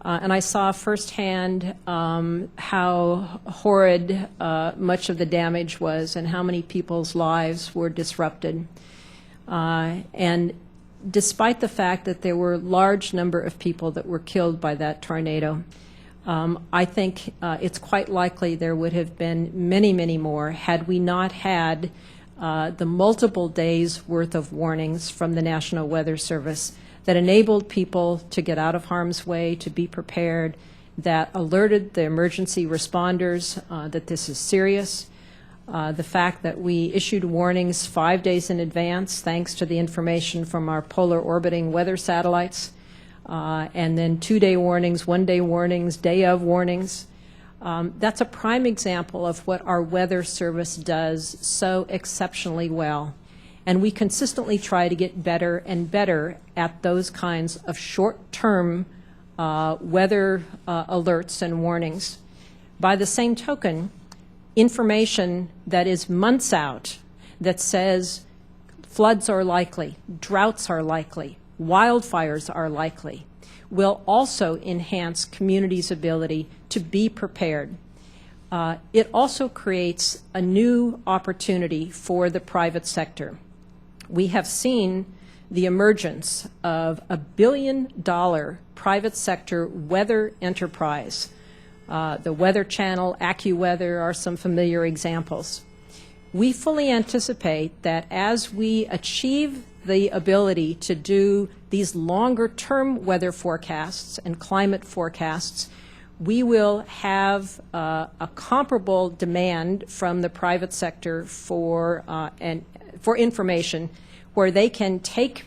And I saw firsthand how horrid much of the damage was and how many people's lives were disrupted. And despite the fact that there were a large number of people that were killed by that tornado, I think it's quite likely there would have been many, many more had we not had the multiple days' worth of warnings from the National Weather Service that enabled people to get out of harm's way, to be prepared, that alerted the emergency responders that this is serious. The fact that we issued warnings 5 days in advance, thanks to the information from our polar orbiting weather satellites, and then 2-day warnings, 1-day warnings, day of warnings. That's a prime example of what our weather service does so exceptionally well. And we consistently try to get better and better at those kinds of short-term weather alerts and warnings. By the same token, information that is months out that says floods are likely, droughts are likely, wildfires are likely, will also enhance communities' ability to be prepared. It also creates a new opportunity for the private sector. We have seen the emergence of $1 billion private sector weather enterprise. The Weather Channel, AccuWeather are some familiar examples. We fully anticipate that as we achieve the ability to do these longer-term weather forecasts and climate forecasts, we will have a comparable demand from the private sector for information where they can take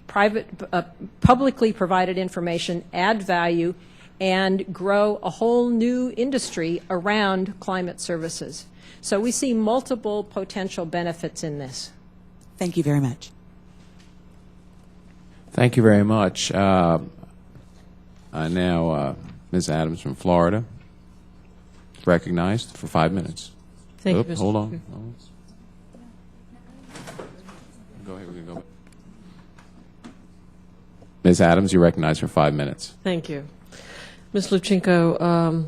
publicly provided information, add value, and grow a whole new industry around climate services. So we see multiple potential benefits in this. Thank you very much. Thank you very much. Now, Ms. Adams from Florida, recognized for 5 minutes. Thank you, Mr. Hold on. Go ahead. We can go. Ms. Adams, you're recognized for 5 minutes. Thank you. Ms. Lubchenco,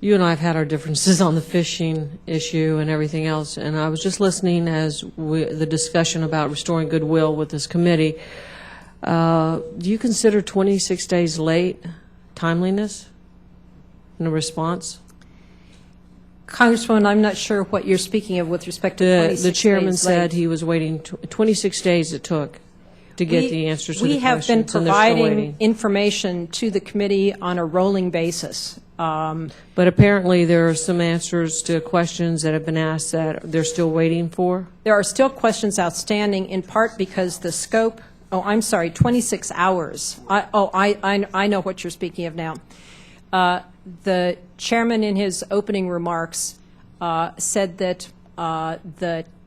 you and I have had our differences on the fishing issue and everything else, and I was just listening as the discussion about restoring goodwill with this committee. Do you consider 26 days late timeliness in a response? Congresswoman, I'm not sure what you're speaking of with respect to 26 days late. The chairman said he was waiting 26 days it took to get the answers to the questions. We have been and they're still providing waiting. information to the committee on a rolling basis. But apparently there are some answers to questions that have been asked that they're still waiting for. There are still questions outstanding, in part because the scope, 26 hours. I know what you're speaking of now. The chairman in his opening remarks said that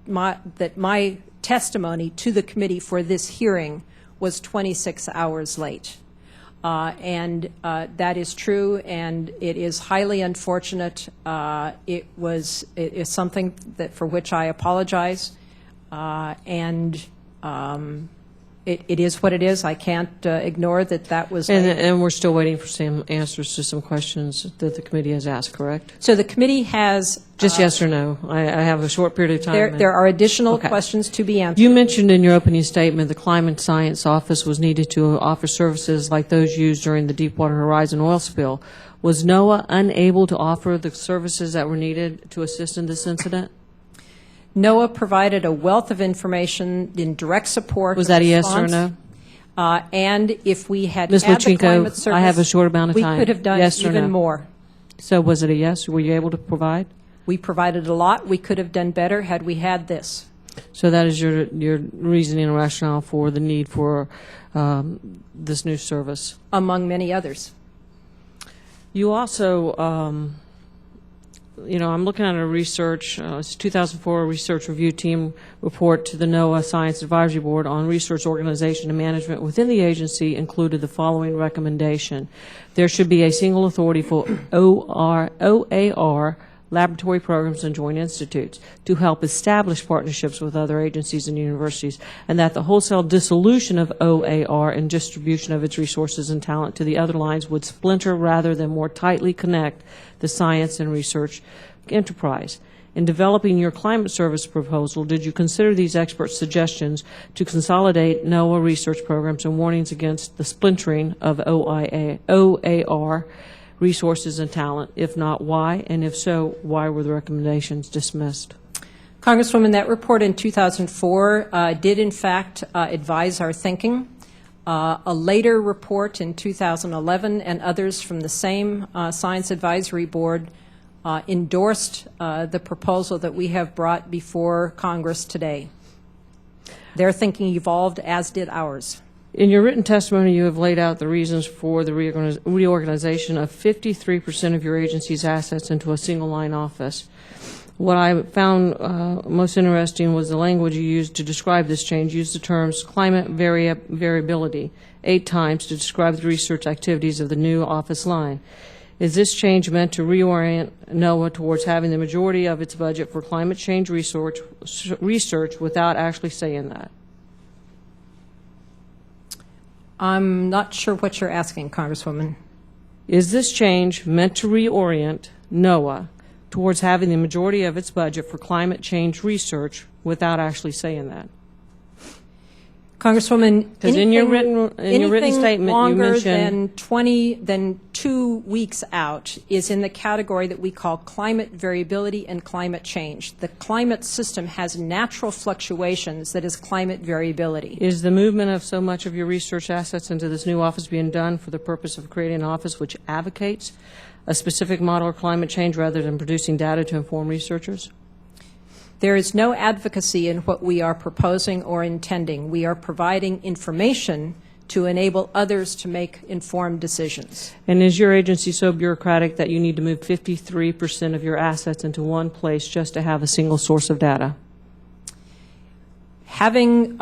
my testimony to the committee for this hearing was 26 hours late. And that is true, and it is highly unfortunate. It is something for which I apologize, and it is what it is. I can't ignore that was late. And we're still waiting for some answers to some questions that the committee has asked, correct? So the committee has... Just yes or no. I have a short period of time. There are additional questions to be answered. You mentioned in your opening statement the Climate Science Office was needed to offer services like those used during the Deepwater Horizon oil spill. Was NOAA unable to offer the services that were needed to assist in this incident? NOAA provided a wealth of information in direct support. Was that a yes or no? And if we had Ms. had the climate Lubchenco, service, I have a short amount of time. we could have done Yes or even no? more. So was it a yes? Were you able to provide? We provided a lot. We could have done better had we had this. So that is your reasoning and rationale for the need for this new service? Among many others. You also, I'm looking at a research, it's 2004 Research Review Team report to the NOAA Science Advisory Board on research organization and management within the agency included the following recommendation. There should be a single authority for OAR laboratory programs and joint institutes to help establish partnerships with other agencies and universities, and that the wholesale dissolution of OAR and distribution of its resources and talent to the other lines would splinter rather than more tightly connect the science and research enterprise. In developing your climate service proposal, did you consider these expert suggestions to consolidate NOAA research programs and warnings against the splintering of OAR resources and talent? If not, why? And if so, why were the recommendations dismissed? Congresswoman, that report in 2004 did in fact advise our thinking. A later report in 2011 and others from the same Science Advisory Board endorsed the proposal that we have brought before Congress today. Their thinking evolved, as did ours. In your written testimony, you have laid out the reasons for the reorganization of 53% of your agency's assets into a single line office. What I found most interesting was the language you used to describe this change. You used the terms climate variability 8 times to describe the research activities of the new office line. Is this change meant to reorient NOAA towards having the majority of its budget for climate change research without actually saying that? I'm not sure what you're asking, Congresswoman. Is this change meant to reorient NOAA towards having the majority of its budget for climate change research without actually saying that? Congresswoman, Because in your written statement, you mentioned than 2 weeks out is in the category that we call climate variability and climate change. The climate system has natural fluctuations that is climate variability. Is the movement of so much of your research assets into this new office being done for the purpose of creating an office which advocates a specific model of climate change rather than producing data to inform researchers? There is no advocacy in what we are proposing or intending. We are providing information to enable others to make informed decisions. And is your agency so bureaucratic that you need to move 53% of your assets into one place just to have a single source of data? Having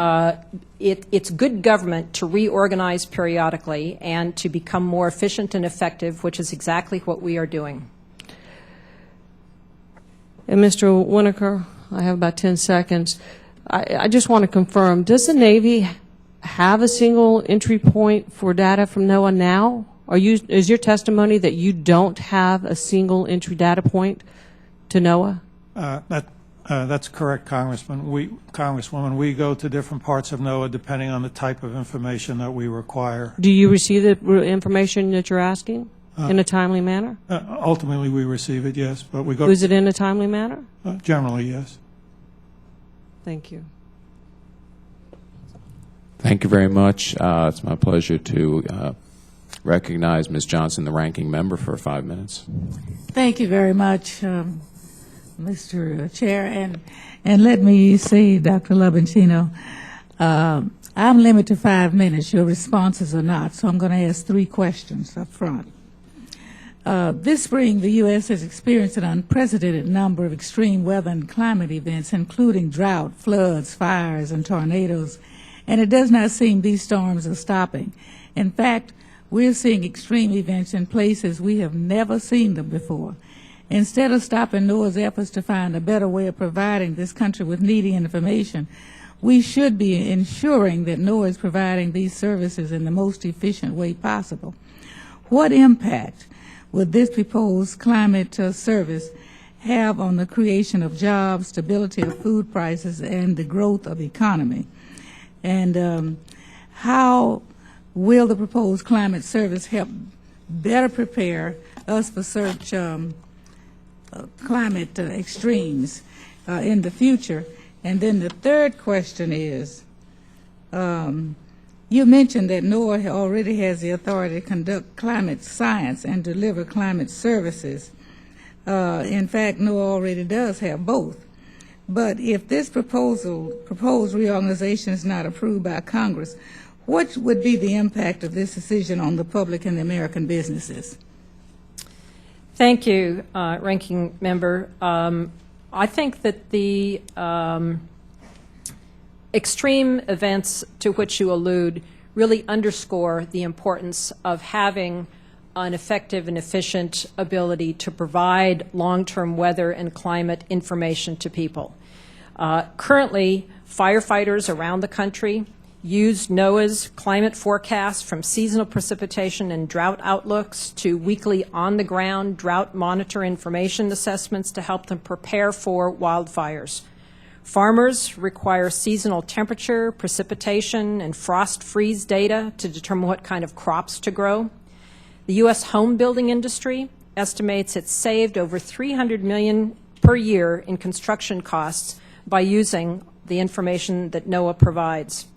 it's good government to reorganize periodically and to become more efficient and effective, which is exactly what we are doing. And Mr. Winokur, I have about 10 seconds. I just want to confirm, does the Navy have a single entry point for data from NOAA now? Is your testimony that you don't have a single entry data point to NOAA? That's correct, Congresswoman. We go to different parts of NOAA depending on the type of information that we require. Do you receive the information that you're asking in a timely manner? Ultimately, we receive it, yes, but we go. Is it in a timely manner? Generally, yes. Thank you. Thank you very much. It's my pleasure to recognize Ms. Johnson, the ranking member, for 5 minutes. Thank you very much, Mr. Chair. And let me say, Dr. Lubchenco, I'm limited to 5 minutes. Your responses are not, so I'm going to ask 3 questions up front. This spring, the U.S. has experienced an unprecedented number of extreme weather and climate events, including drought, floods, fires, and tornadoes, and it does not seem these storms are stopping. In fact, we're seeing extreme events in places we have never seen them before. Instead of stopping NOAA's efforts to find a better way of providing this country with needy information, we should be ensuring that NOAA is providing these services in the most efficient way possible. What impact would this proposed climate service have on the creation of jobs, stability of food prices, and the growth of the economy? And how will the proposed climate service help better prepare us for such climate extremes in the future? And then the third question is, you mentioned that NOAA already has the authority to conduct climate science and deliver climate services. In fact, NOAA already does have both. But if this proposed reorganization is not approved by Congress, what would be the impact of this decision on the public and the American businesses? Thank you, Ranking Member. I think that the extreme events to which you allude really underscore the importance of having an effective and efficient ability to provide long-term weather and climate information to people. Currently, firefighters around the country use NOAA's climate forecasts from seasonal precipitation and drought outlooks to weekly on-the-ground drought monitor information assessments to help them prepare for wildfires. Farmers require seasonal temperature, precipitation, and frost freeze data to determine what kind of crops to grow. The U.S. home building industry estimates it's saved over $300 million per year in construction costs by using the information that NOAA provides.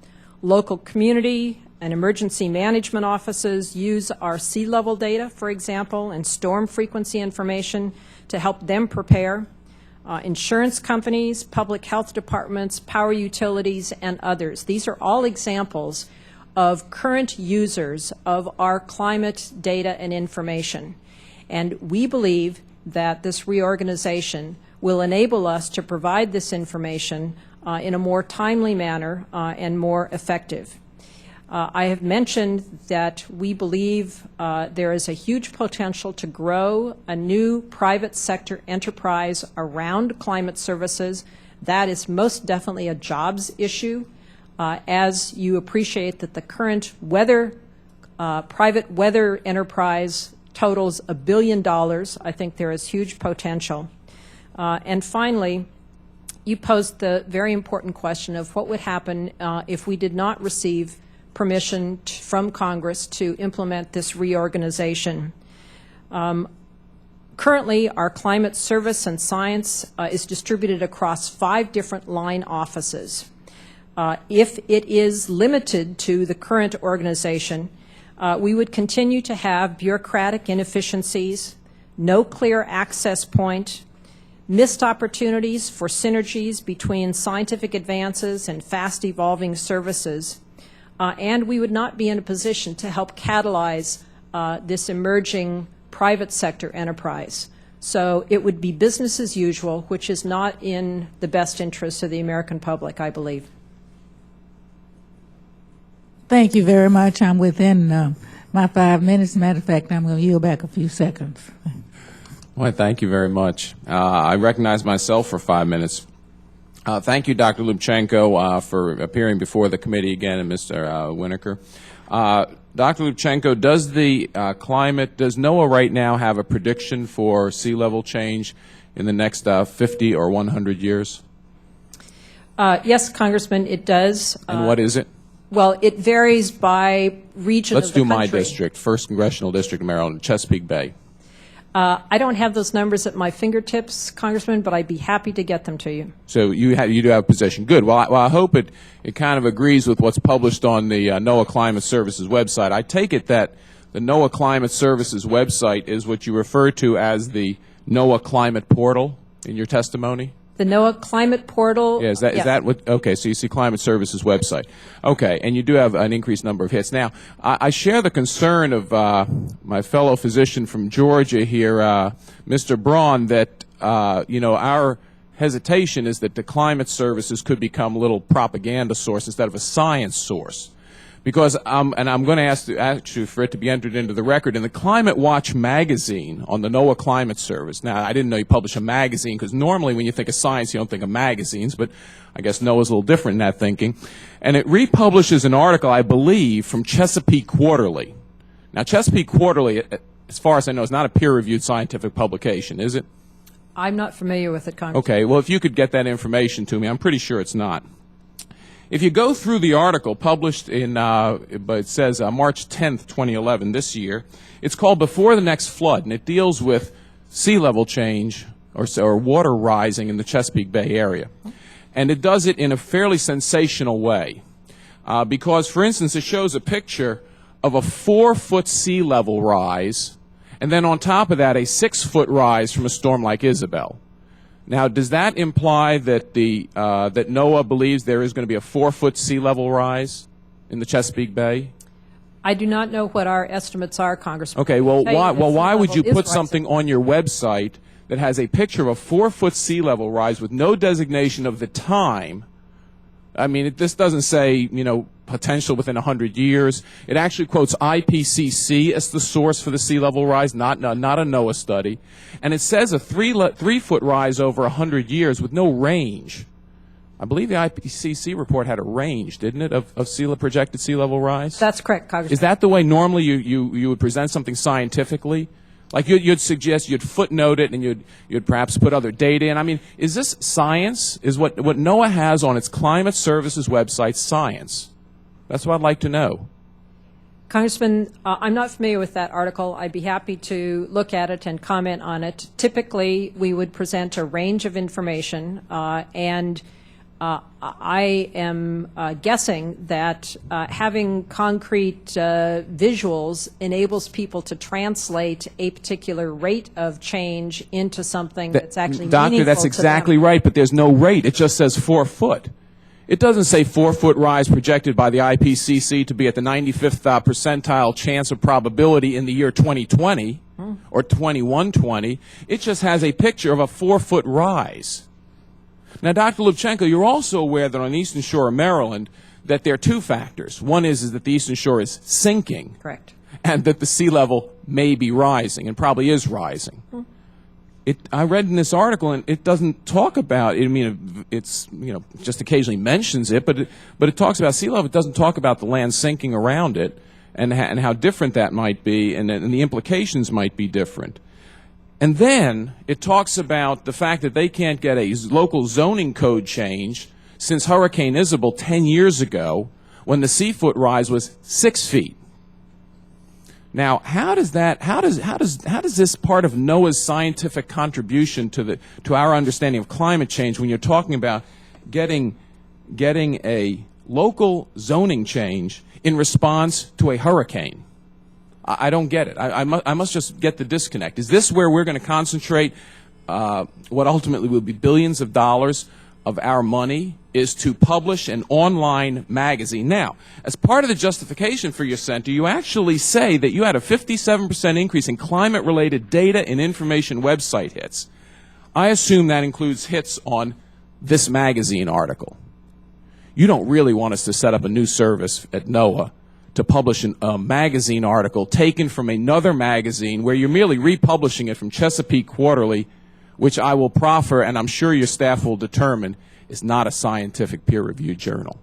Local community and emergency management offices use our sea level data, for example, and storm frequency information to help them prepare. Insurance companies, public health departments, power utilities, and others. These are all examples of current users of our climate data and information. And we believe that this reorganization will enable us to provide this information in a more timely manner and more effective. I have mentioned that we believe there is a huge potential to grow a new private sector enterprise around climate services. That is most definitely a jobs issue. As you appreciate that the current private weather enterprise totals $1 billion, I think there is huge potential. And finally, you posed the very important question of what would happen if we did not receive permission from Congress to implement this reorganization. Currently, our climate service and science is distributed across 5 different line offices. If it is limited to the current organization, we would continue to have bureaucratic inefficiencies, no clear access point, missed opportunities for synergies between scientific advances and fast-evolving services, and we would not be in a position to help catalyze this emerging private sector enterprise. So it would be business as usual, which is not in the best interest of the American public, I believe. Thank you very much. I'm within my 5 minutes. Matter of fact, I'm going to yield back a few seconds. Well, thank you very much. I recognize myself for 5 minutes. Thank you, Dr. Lubchenco, for appearing before the committee again, and Mr. Winokur. Dr. Lubchenco, does NOAA right now have a prediction for sea level change in the next 50 or 100 years? Yes, Congressman, it does. And what is it? Well, it varies by region of the country. Let's do my district, 1st Congressional District of Maryland, Chesapeake Bay. I don't have those numbers at my fingertips, Congressman, but I'd be happy to get them to you. So you do have a position. Good. Well, I hope it kind of agrees with what's published on the NOAA Climate Services website. I take it that the NOAA Climate Services website is what you refer to as the NOAA Climate Portal in your testimony? The NOAA Climate Portal. Yeah, is that what? Okay, so you see Climate Services website. Okay, and you do have an increased number of hits. Now, I share the concern of my fellow physician from Georgia here, Mr. Braun, that our hesitation is that the Climate Services could become a little propaganda source instead of a science source. Because, and I'm going to ask actually for it to be entered into the record, in the Climate Watch magazine on the NOAA Climate Service. Now, I didn't know you publish a magazine, because normally when you think of science, you don't think of magazines, but I guess NOAA's a little different in that thinking. And it republishes an article, I believe, from Chesapeake Quarterly. Now, Chesapeake Quarterly, as far as I know, is not a peer-reviewed scientific publication, is it? I'm not familiar with it, Congressman. Okay, well, if you could get that information to me, I'm pretty sure it's not. If you go through the article published in, but it says March 10th, 2011, this year, it's called Before the Next Flood, and it deals with sea level change or water rising in the Chesapeake Bay area. And it does it in a fairly sensational way because, for instance, it shows a picture of a 4-foot sea level rise, and then on top of that, a 6-foot rise from a storm like Isabel. Now, does that imply that that NOAA believes there is going to be a 4-foot sea level rise in the Chesapeake Bay? I do not know what our estimates are, Congressman. Okay, well, why would you put something on your website that has a picture of a 4-foot sea level rise with no designation of the time? I mean, this doesn't say, potential within 100 years. It actually quotes IPCC as the source for the sea level rise, not a NOAA study. And it says a 3-foot rise over 100 years with no range. I believe the IPCC report had a range, didn't it, of projected sea level rise? That's correct, Congressman. Is that the way normally you would present something scientifically? Like you'd suggest, you'd footnote it, and you'd perhaps put other data in. I mean, is this science? Is what NOAA has on its Climate Services website science? That's what I'd like to know. Congressman, I'm not familiar with that article. I'd be happy to look at it and comment on it. Typically, we would present a range of information, and I am guessing that having concrete visuals enables people to translate a particular rate of change into something that's actually meaningful Doctor, that's to exactly them. right, but there's no rate. It just says 4 foot. It doesn't say 4-foot rise projected by the IPCC to be at the 95th percentile chance of probability in the year 2020 or 2120. It just has a picture of a 4-foot rise. Now, Dr. Lubchenco, you're also aware that on the eastern shore of Maryland that there are two factors. One is that the eastern shore is sinking. Correct. And that the sea level may be rising and probably is rising. I read in this article, and it doesn't talk about. I mean, it's just occasionally mentions it, but it talks about sea level. It doesn't talk about the land sinking around it, and how different that might be, and the implications might be different. And then it talks about the fact that they can't get a local zoning code change since Hurricane Isabel 10 years ago, when the sea foot rise was 6 feet. Now, how does this part of NOAA's scientific contribution to our understanding of climate change, when you're talking about getting a local zoning change in response to a hurricane? I don't get it. I must just get the disconnect. Is this where we're going to concentrate what ultimately will be billions of dollars of our money is to publish an online magazine. Now, as part of the justification for your center, you actually say that you had a 57% increase in climate-related data and information website hits. I assume that includes hits on this magazine article. You don't really want us to set up a new service at NOAA to publish a magazine article taken from another magazine where you're merely republishing it from Chesapeake Quarterly, which I will proffer, and I'm sure your staff will determine, is not a scientific peer-reviewed journal.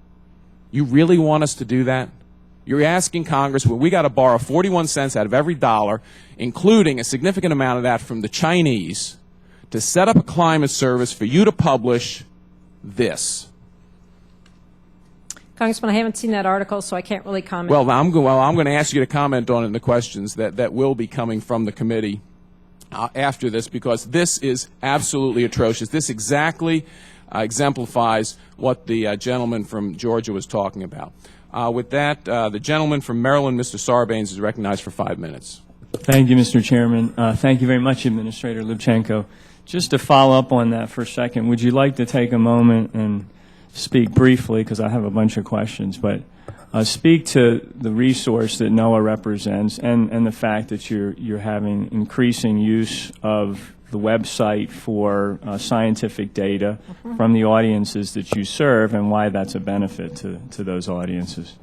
You really want us to do that? You're asking Congress, well, we got to borrow 41 cents out of every dollar, including a significant amount of that from the Chinese, to set up a climate service for you to publish this. Congressman, I haven't seen that article, so I can't really comment. Well, I'm going to ask you to comment on it in the questions that will be coming from the committee after this, because this is absolutely atrocious. This exactly exemplifies what the gentleman from Georgia was talking about. With that, the gentleman from Maryland, Mr. Sarbanes, is recognized for 5 minutes. Thank you, Mr. Chairman. Thank you very much, Administrator Lubchenco. Just to follow up on that for a second, would you like to take a moment and speak briefly, because I have a bunch of questions, but speak to the resource that NOAA represents and the fact that you're having increasing use of the website for scientific data from the audiences that you serve, and why that's a benefit to those audiences.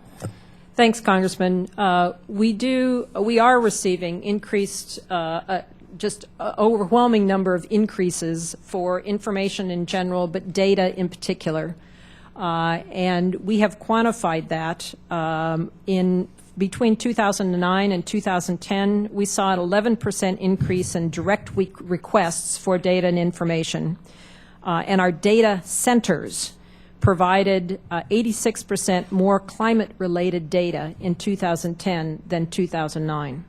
Thanks, Congressman. We are receiving increased, just overwhelming number of increases for information in general, but data in particular. And we have quantified that in between 2009 and 2010, we saw an 11% increase in direct requests for data and information. And our data centers provided 86% more climate-related data in 2010 than 2009.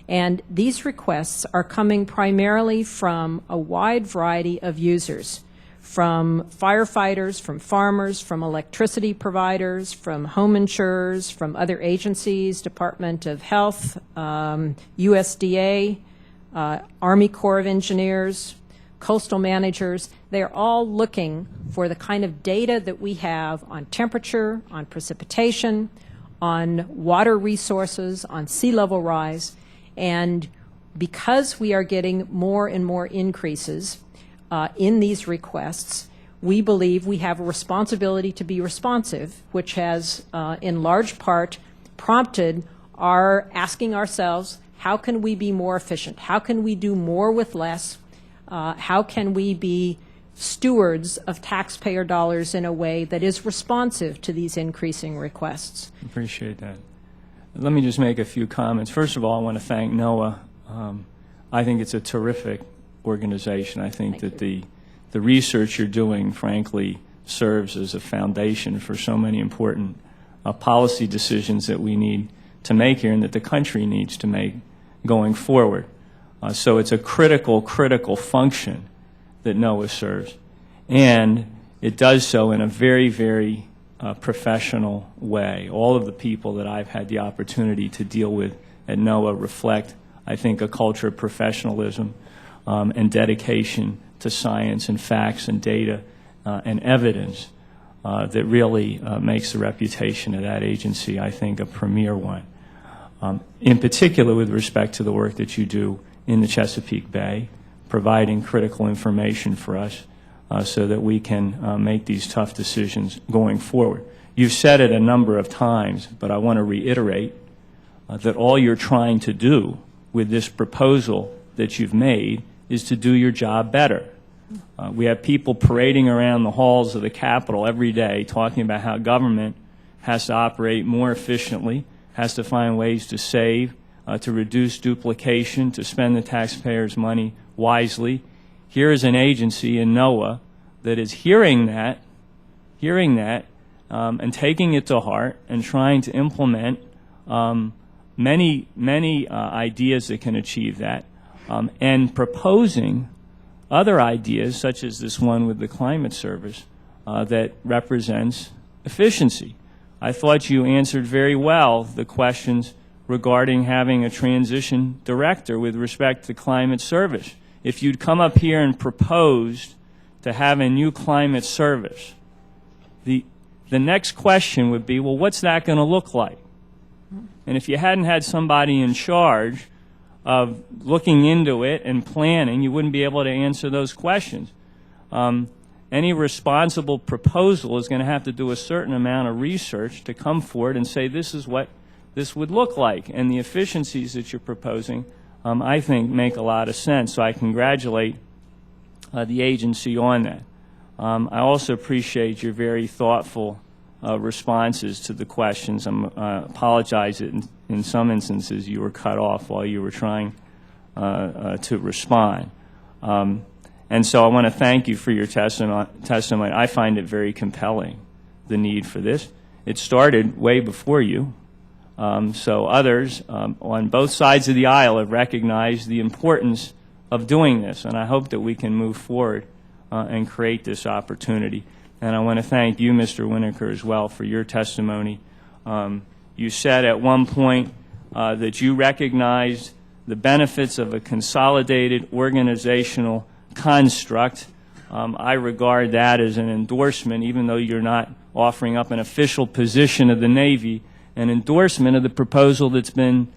And these requests are coming primarily from a wide variety of users, from firefighters, from farmers, from electricity providers, from home insurers, from other agencies, Department of Health, USDA, Army Corps of Engineers, coastal managers. They're all looking for the kind of data that we have on temperature, on precipitation, on water resources, on sea level rise. And because we are getting more and more increases in these requests, we believe we have a responsibility to be responsive, which has in large part prompted our asking ourselves, how can we be more efficient? How can we do more with less? How can we be stewards of taxpayer dollars in a way that is responsive to these increasing requests? Appreciate that. Let me just make a few comments. First of all, I want to thank NOAA. I think it's a terrific organization. I think that the research you're doing, frankly, serves as a foundation for so many important policy decisions that we need to make here and that the country needs to make going forward. So it's a critical function that NOAA serves. And it does so in a very, very professional way. All of the people that I've had the opportunity to deal with at NOAA reflect, I think, a culture of professionalism and dedication to science and facts and data and evidence that really makes the reputation of that agency, I think, a premier one. In particular, with respect to the work that you do in the Chesapeake Bay, providing critical information for us so that we can make these tough decisions going forward. You've said it a number of times, but I want to reiterate that all you're trying to do with this proposal that you've made is to do your job better. We have people parading around the halls of the Capitol every day talking about how government has to operate more efficiently, has to find ways to save, to reduce duplication, to spend the taxpayers' money wisely. Here is an agency in NOAA that is hearing that, and taking it to heart and trying to implement many ideas that can achieve that, and proposing other ideas, such as this one with the Climate Service, that represents efficiency. I thought you answered very well the questions regarding having a transition director with respect to Climate Service if you'd come up here and proposed to have a new climate service, the next question would be, well, what's that going to look like? And if you hadn't had somebody in charge of looking into it and planning, you wouldn't be able to answer those questions. Any responsible proposal is going to have to do a certain amount of research to come forward and say this is what this would look like. And the efficiencies that you're proposing, I think, make a lot of sense. So I congratulate the agency on that. I also appreciate your very thoughtful responses to the questions. I apologize that in some instances you were cut off while you were trying to respond. And so I want to thank you for your testimony. I find it very compelling, the need for this. It started way before you. So others on both sides of the aisle have recognized the importance of doing this, and I hope that we can move forward and create this opportunity. And I want to thank you, Mr. Winokur, as well for your testimony. You said at one point that you recognized the benefits of a consolidated organizational construct. I regard that as an endorsement, even though you're not offering up an official position of the Navy, an endorsement of the proposal that's been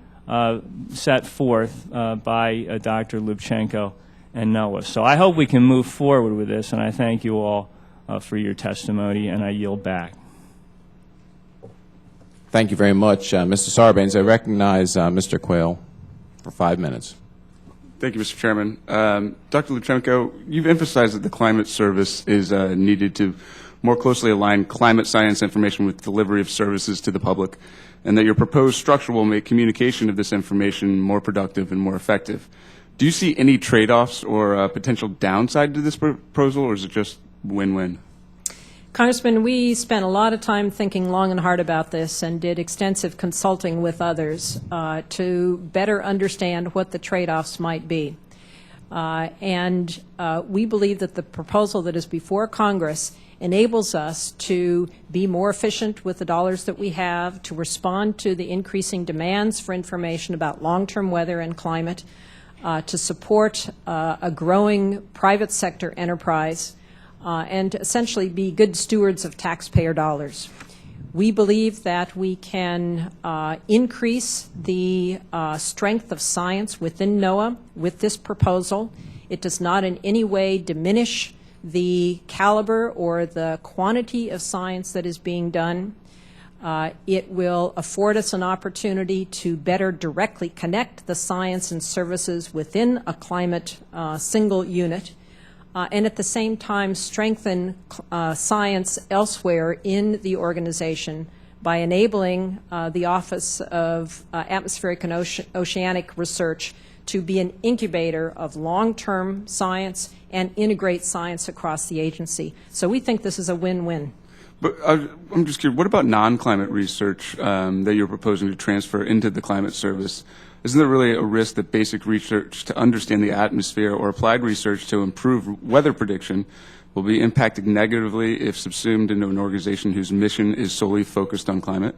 set forth by Dr. Lubchenco and NOAA. So I hope we can move forward with this, and I thank you all for your testimony, and I yield back. Thank you very much, Mr. Sarbanes. I recognize Mr. Quayle for 5 minutes. Thank you, Mr. Chairman. Dr. Lubchenco, you've emphasized that the Climate Service is needed to more closely align climate science information with delivery of services to the public, and that your proposed structure will make communication of this information more productive and more effective. Do you see any trade-offs or potential downside to this proposal, or is it just win-win? Congressman, we spent a lot of time thinking long and hard about this and did extensive consulting with others to better understand what the trade-offs might be. We believe that the proposal that is before Congress enables us to be more efficient with the dollars that we have, to respond to the increasing demands for information about long-term weather and climate, to support a growing private sector enterprise, and to essentially be good stewards of taxpayer dollars. We believe that we can increase the strength of science within NOAA with this proposal. It does not in any way diminish the caliber or the quantity of science that is being done. It will afford us an opportunity to better directly connect the science and services within a climate single unit, and at the same time strengthen science elsewhere in the organization by enabling the Office of Atmospheric and Oceanic Research to be an incubator of long-term science and integrate science across the agency. So we think this is a win-win. But I'm just curious, what about non-climate research that you're proposing to transfer into the Climate Service? Isn't there really a risk that basic research to understand the atmosphere or applied research to improve weather prediction will be impacted negatively if subsumed into an organization whose mission is solely focused on climate?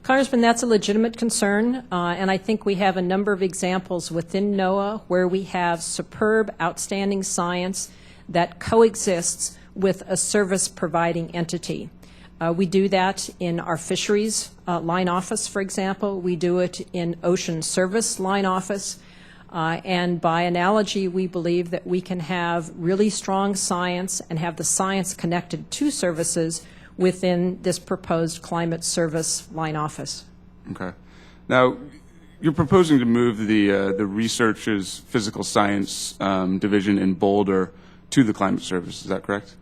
Congressman, that's a legitimate concern, and I think we have a number of examples within NOAA where we have superb, outstanding science that coexists with a service-providing entity. We do that in our fisheries line office, for example. We do it in ocean service line office. And by analogy, we believe that we can have really strong science and have the science connected to services within this proposed climate service line office. Okay. Now, you're proposing to move the research's physical science division in Boulder to the Climate Service. Is that correct?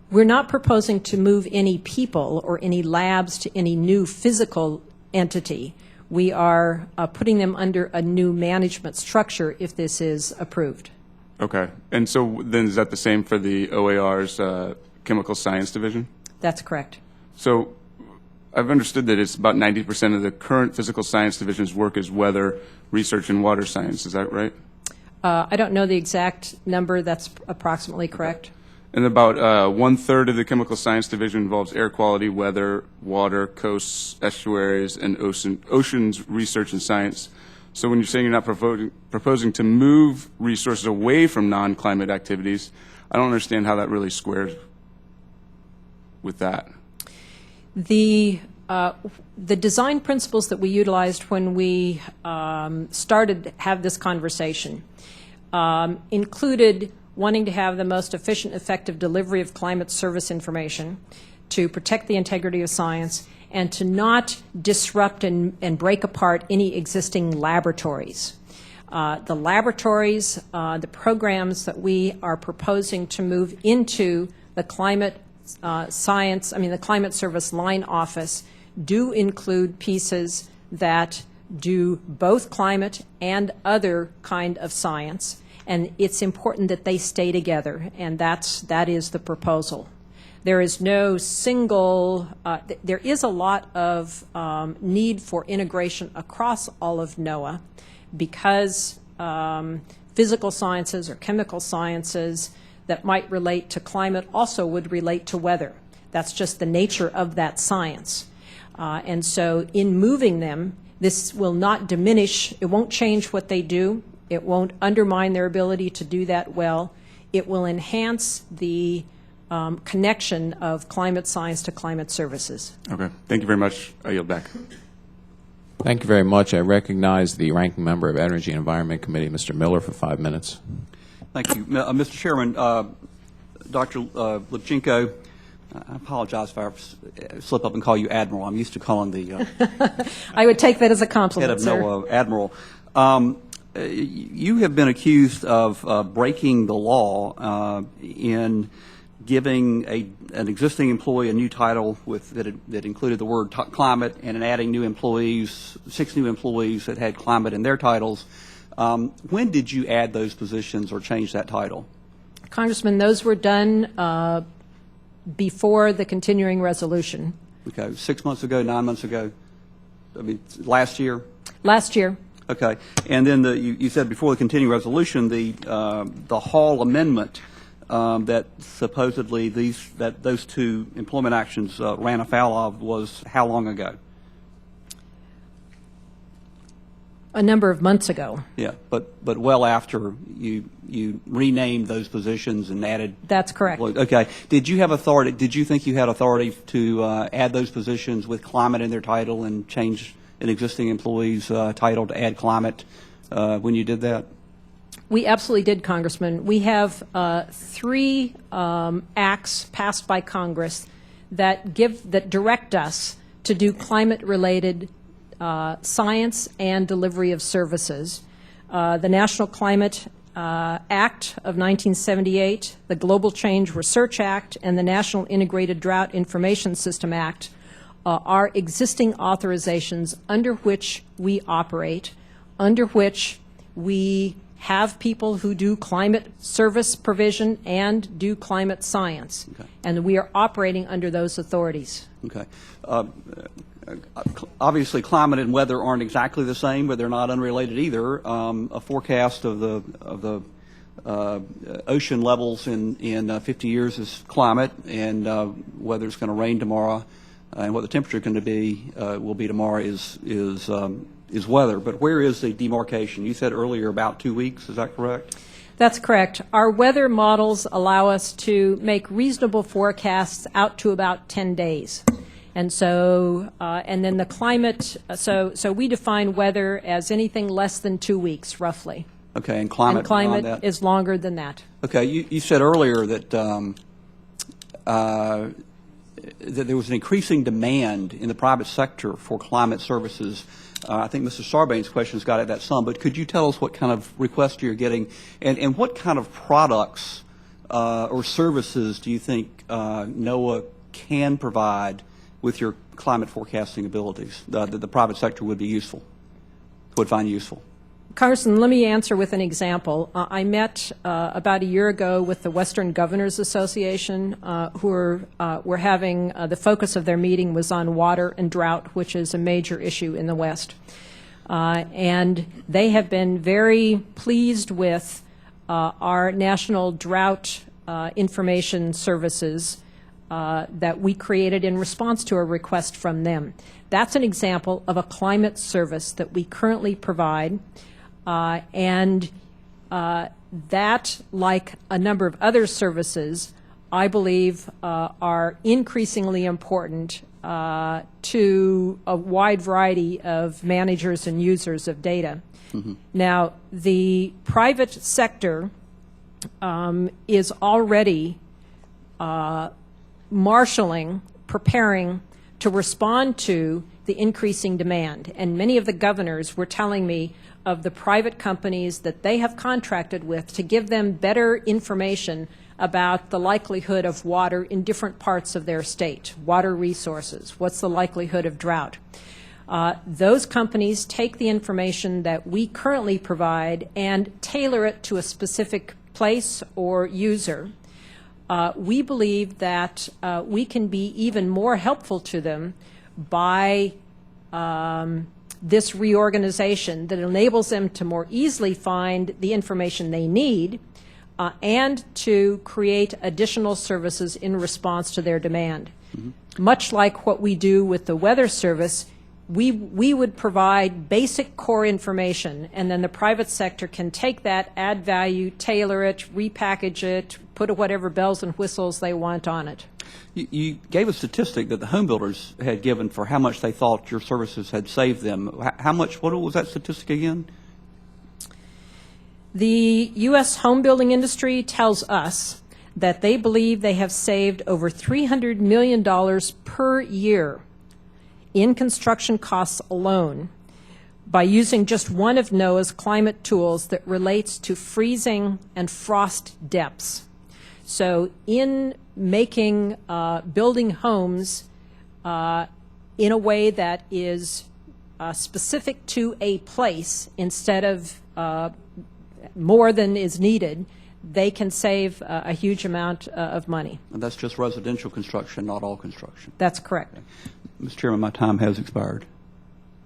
We're not proposing to move any people or any labs to any new physical entity. We are putting them under a new management structure if this is approved. Okay. And so then is that the same for the OAR's Chemical Science Division? That's correct. So I've understood that it's about 90% of the current Physical Science Division's work is weather, research, and water science. Is that right? I don't know the exact number. That's approximately correct. And about 1/3 of the Chemical Science Division involves air quality, weather, water, coasts, estuaries, and oceans research and science. So when you're saying you're not proposing to move resources away from non-climate activities, I don't understand how that really squares with that. The design principles that we utilized when we started to have this conversation included wanting to have the most efficient, effective delivery of climate service information, to protect the integrity of science, and to not disrupt and break apart any existing laboratories. The laboratories, the programs that we are proposing to move into the climate the climate service line office do include pieces that do both climate and other kind of science, and it's important that they stay together, and that is the proposal. There is no single, there is a lot of need for integration across all of NOAA because physical sciences or chemical sciences that might relate to climate also would relate to weather. That's just the nature of that science. And so in moving them, this will not diminish, it won't change what they do, it won't undermine their ability to do that well, it will enhance the connection of climate science to climate services. Okay. Thank you very much. I yield back. Thank you very much. I recognize the ranking member of Energy and Environment Committee, Mr. Miller, for 5 minutes. Thank you. Mr. Chairman, Dr. Lubchenco, I apologize if I slip up and call you Admiral. I'm used to calling the I would take that as a compliment, head of sir. NOAA Admiral. You have been accused of breaking the law in giving an existing employee a new title that included the word climate, and in adding new employees, 6 new employees that had climate in their titles. When did you add those positions or change that title? Congressman, those were done before the continuing resolution. Okay, 6 months ago, 9 months ago? I mean, last year? Last year. Okay, and then you said before the continuing resolution, the Hall Amendment that supposedly those 2 employment actions ran afoul of was how long ago? A number of months ago. Yeah, but well after you renamed those positions and added. That's correct. Okay. Did you have authority? Did you think you had authority to add those positions with climate in their title and change an existing employee's title to add climate when you did that? We absolutely did, Congressman. We have 3 acts passed by Congress that direct us to do climate-related science and delivery of services. The National Climate Act of 1978, the Global Change Research Act, and the National Integrated Drought Information System Act are existing authorizations under which we operate, under which we have people who do climate service provision and do climate science. Okay. And we are operating under those authorities. Okay. Obviously, climate and weather aren't exactly the same, but they're not unrelated either. A forecast of the ocean levels in 50 years is climate, and whether it's going to rain tomorrow and what the temperature is going to be will be tomorrow is weather. But where is the demarcation? You said earlier about 2 weeks. Is that correct? That's correct. Our weather models allow us to make reasonable forecasts out to about 10 days. And so, and then the climate, so we define weather as anything less than 2 weeks, roughly. Okay, and climate? And climate is longer than that. Okay, you said earlier that that there was an increasing demand in the private sector for climate services. I think Mr. Sarbanes' questions got at that some, but could you tell us what kind of requests you're getting, and what kind of products or services do you think NOAA can provide with your climate forecasting abilities that the private sector would find useful? Congressman, let me answer with an example. I met about a year ago with the Western Governors Association, who were having the focus of their meeting was on water and drought, which is a major issue in the West. And they have been very pleased with our national drought information services that we created in response to a request from them. That's an example of a climate service that we currently provide, and that, like a number of other services, I believe are increasingly important to a wide variety of managers and users of data. Mm-hmm. Now, the private sector is already marshaling, preparing to respond to the increasing demand. And many of the governors were telling me of the private companies that they have contracted with to give them better information about the likelihood of water in different parts of their state, water resources, what's the likelihood of drought. Those companies take the information that we currently provide and tailor it to a specific place or user. We believe that we can be even more helpful to them by this reorganization that enables them to more easily find the information they need and to create additional services in response to their demand. Mm-hmm. Much like what we do with the Weather Service, we would provide basic core information, and then the private sector can take that, add value, tailor it, repackage it, put whatever bells and whistles they want on it. You gave a statistic that the home builders had given for how much they thought your services had saved them. How much, what was that statistic again? The U.S. home building industry tells us that they believe they have saved over $300 million per year in construction costs alone by using just one of NOAA's climate tools that relates to freezing and frost depths. So in making, building homes in a way that is specific to a place instead of more than is needed, they can save a huge amount of money. And that's just residential construction, not all construction. That's correct. Mr. Chairman, my time has expired.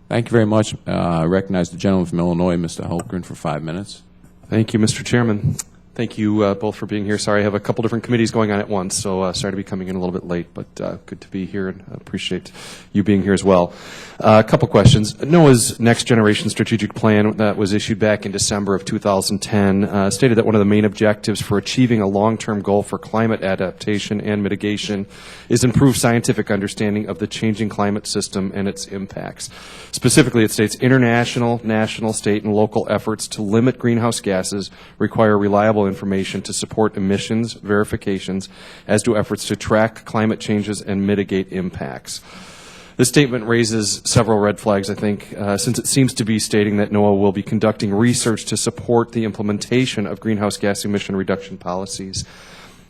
Thank you very much. I recognize the gentleman from Illinois, Mr. Holmgren, for 5 minutes. Thank you, Mr. Chairman. Thank you both for being here. Sorry, I have a couple different committees going on at once, so sorry to be coming in a little bit late, but good to be here, and appreciate you being here as well. A couple questions. NOAA's Next Generation Strategic Plan that was issued back in December of 2010 stated that one of the main objectives for achieving a long-term goal for climate adaptation and mitigation is improved scientific understanding of the changing climate system and its impacts. Specifically, it states international, national, state, and local efforts to limit greenhouse gases require reliable information to support emissions verifications, as do efforts to track climate changes and mitigate impacts. This statement raises several red flags, I think, since it seems to be stating that NOAA will be conducting research to support the implementation of greenhouse gas emission reduction policies.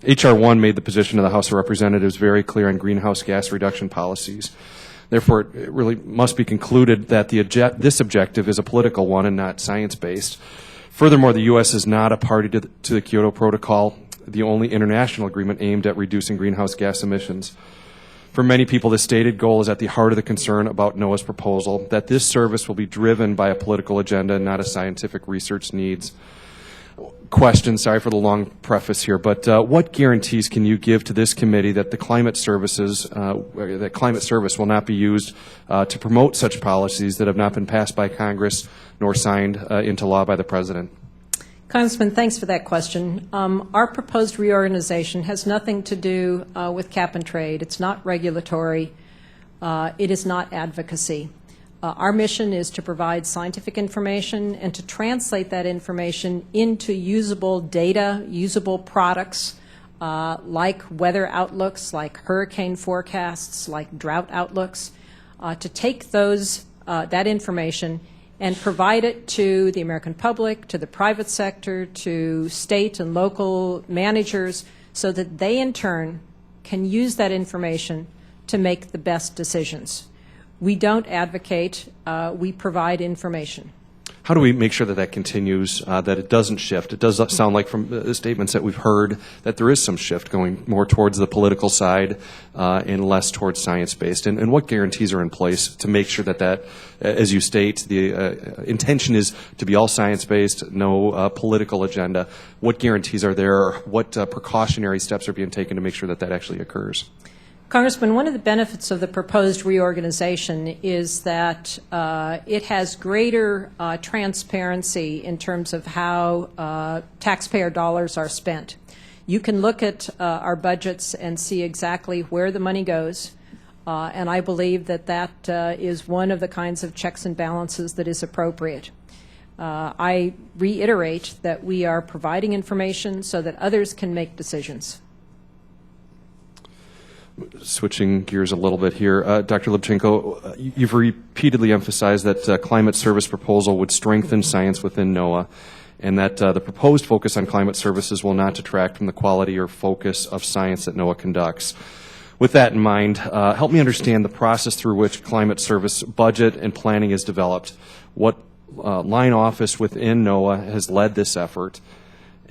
H.R. 1 made the position of the House of Representatives very clear on greenhouse gas reduction policies. Therefore, it really must be concluded that this objective is a political one and not science-based. Furthermore, the U.S. is not a party to the Kyoto Protocol, the only international agreement aimed at reducing greenhouse gas emissions. For many people, the stated goal is at the heart of the concern about NOAA's proposal, that this service will be driven by a political agenda and not a scientific research needs. Question, sorry for the long preface here, but what guarantees can you give to this committee that the climate service will not be used to promote such policies that have not been passed by Congress nor signed into law by the President? Congressman, thanks for that question. Our proposed reorganization has nothing to do with cap and trade. It's not regulatory. It is not advocacy. Our mission is to provide scientific information and to translate that information into usable data, usable products, like weather outlooks, like hurricane forecasts, like drought outlooks, to take that information and provide it to the American public, to the private sector, to state and local managers, so that they in turn can use that information to make the best decisions. We don't advocate, we provide information. how do we make sure that that continues, that it doesn't shift? It does sound like from the statements that we've heard that there is some shift going more towards the political side and less towards science-based. And what guarantees are in place to make sure that that, as you state, the intention is to be all science-based, no political agenda? What guarantees are there, or what precautionary steps are being taken to make sure that that actually occurs? Congressman, one of the benefits of the proposed reorganization is that it has greater transparency in terms of how taxpayer dollars are spent. You can look at our budgets and see exactly where the money goes, and I believe that that is one of the kinds of checks and balances that is appropriate. I reiterate that we are providing information so that others can make decisions. Switching gears a little bit here, Dr. Lubchenco, you've repeatedly emphasized that climate service proposal would strengthen science within NOAA, and that the proposed focus on climate services will not detract from the quality or focus of science that NOAA conducts. With that in mind, help me understand the process through which climate service budget and planning is developed. What line office within NOAA has led this effort?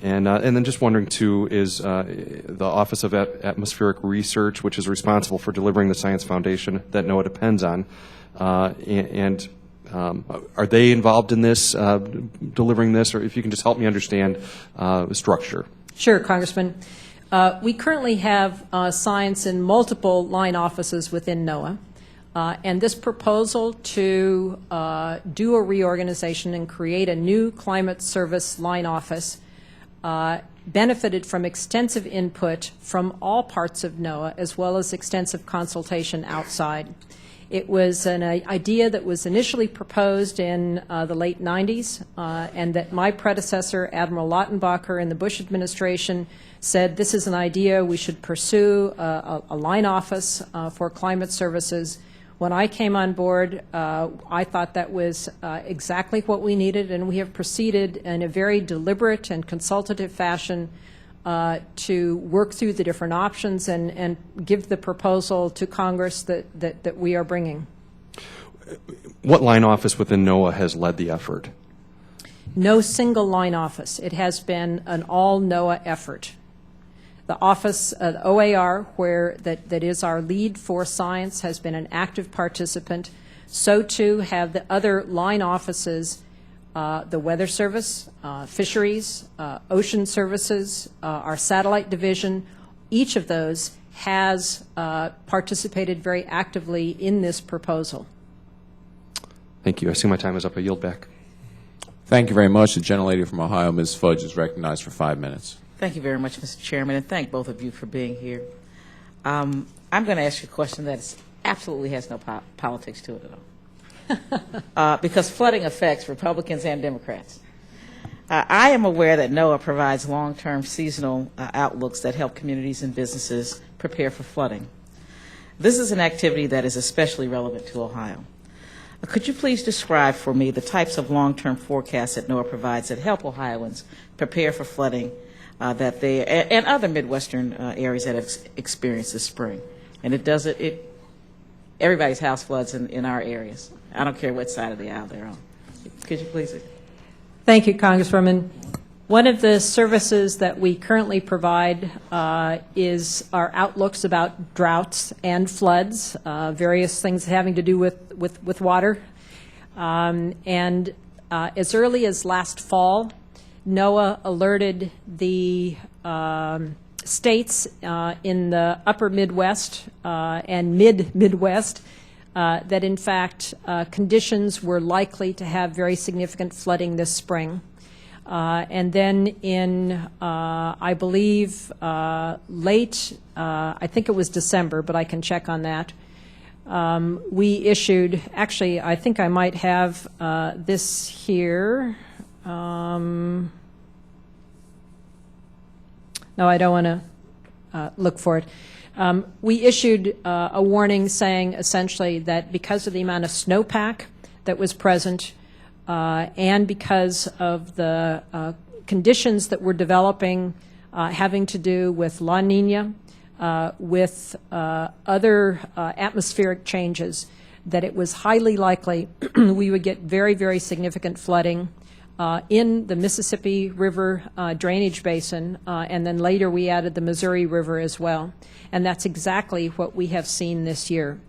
And then just wondering, too, is the Office of Atmospheric Research, which is responsible for delivering the science foundation that NOAA depends on, are they involved in this, delivering this? Or if you can just help me understand the structure. Sure, Congressman. We currently have science in multiple line offices within NOAA. And this proposal to do a reorganization and create a new climate service line office benefited from extensive input from all parts of NOAA, as well as extensive consultation outside. It was an idea that was initially proposed in the late 90s, and that my predecessor, Admiral Rohrabacher, in the Bush administration said this is an idea we should pursue, a line office for climate services. When I came on board, I thought that was exactly what we needed, and we have proceeded in a very deliberate and consultative fashion to work through the different options and give the proposal to Congress that we are bringing. What line office within NOAA has led the effort? No single line office. It has been an all NOAA effort. The office, OAR, that is our lead for science, has been an active participant. So too have the other line offices, the Weather Service, Fisheries, Ocean Services, our Satellite Division. Each of those has participated very actively in this proposal. Thank you. I see my time is up. I yield back. Thank you very much. The gentlelady from Ohio, Ms. Fudge, is recognized for 5 minutes. Thank you very much, Mr. Chairman, and thank both of you for being here. I'm going to ask you a question that absolutely has no politics to it at all, because flooding affects Republicans and Democrats. I am aware that NOAA provides long-term seasonal outlooks that help communities and businesses prepare for flooding. This is an activity that is especially relevant to Ohio. Could you please describe for me the types of long-term forecasts that NOAA provides that help Ohioans prepare for flooding that they and other Midwestern areas that have experienced this spring? And everybody's house floods in our areas. I don't care what side of the aisle they're on. Could you please? Thank you, Congresswoman. One of the services that we currently provide is our outlooks about droughts and floods, various things having to do with water. And as early as last fall, NOAA alerted the states in the upper Midwest and mid-Midwest that, in fact, conditions were likely to have very significant flooding this spring. And then in, I believe, late, I think it was December, but I can check on that, we issued, actually, I think I might have this here. No, I don't want to look for it. We issued a warning saying essentially that because of the amount of snowpack that was present and because of the conditions that were developing having to do with La Nina, with other atmospheric changes, that it was highly likely we would get very, very significant flooding in the Mississippi River drainage basin, and then later we added the Missouri River as well. And that's exactly what we have seen this year.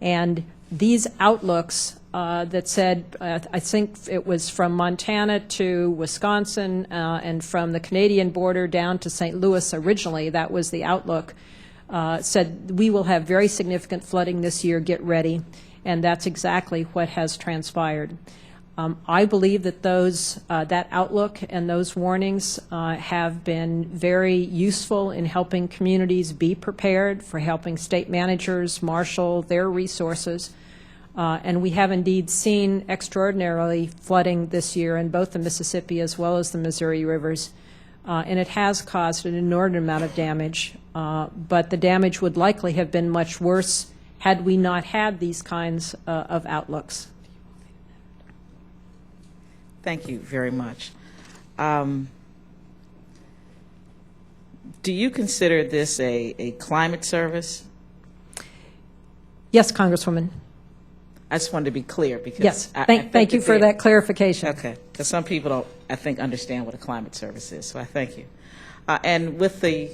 And these outlooks that said, I think it was from Montana to Wisconsin and from the Canadian border down to St. Louis originally, that was the outlook, said we will have very significant flooding this year, get ready. And that's exactly what has transpired. I believe that that outlook and those warnings have been very useful in helping communities be prepared, for helping state managers marshal their resources. And we have indeed seen extraordinarily flooding this year in both the Mississippi as well as the Missouri rivers. And it has caused an inordinate amount of damage. But the damage would likely have been much worse had we not had these kinds of outlooks. Thank you very much. Do you consider this a climate service? Yes, Congresswoman. I just wanted to be clear because yes. Thank you for that clarification. Okay, because some people don't, I think, understand what a climate service is. So I thank you. And with the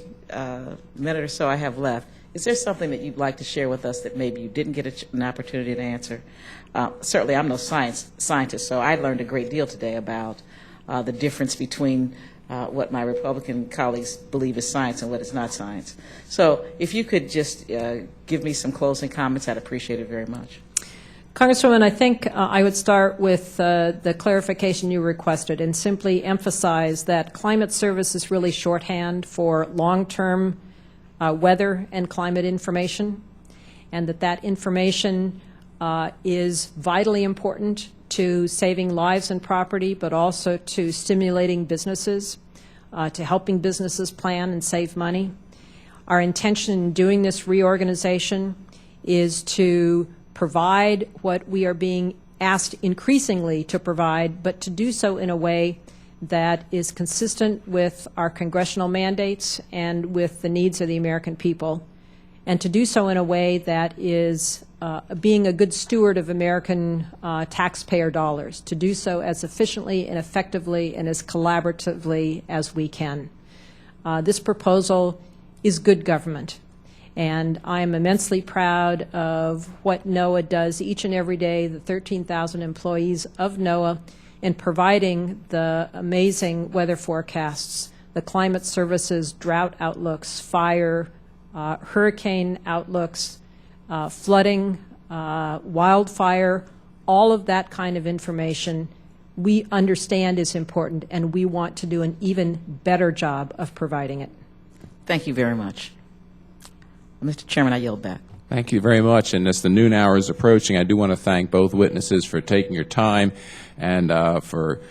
minute or so I have left, is there something that you'd like to share with us that maybe you didn't get an opportunity to answer? Certainly, I'm no scientist, so I learned a great deal today about the difference between what my Republican colleagues believe is science and what is not science. So if you could just give me some closing comments, I'd appreciate it very much. Congresswoman, I think I would start with the clarification you requested and simply emphasize that climate service is really shorthand for long-term weather and climate information, and that information is vitally important to saving lives and property, but also to stimulating businesses, to helping businesses plan and save money. Our intention in doing this reorganization is to provide what we are being asked increasingly to provide, but to do so in a way that is consistent with our congressional mandates and with the needs of the American people, and to do so in a way that is being a good steward of American taxpayer dollars, to do so as efficiently and effectively and as collaboratively as we can. This proposal is good government, and I am immensely proud of what NOAA does each and every day, the 13,000 employees of NOAA, in providing the amazing weather forecasts, the climate services, drought outlooks, fire, hurricane outlooks, flooding, wildfire, all of that kind of information we understand is important, and we want to do an even better job of providing it. Thank you very much. Mr. Chairman, I yield back. Thank you very much. And as the noon hour is approaching, I do want to thank both witnesses for taking your time and for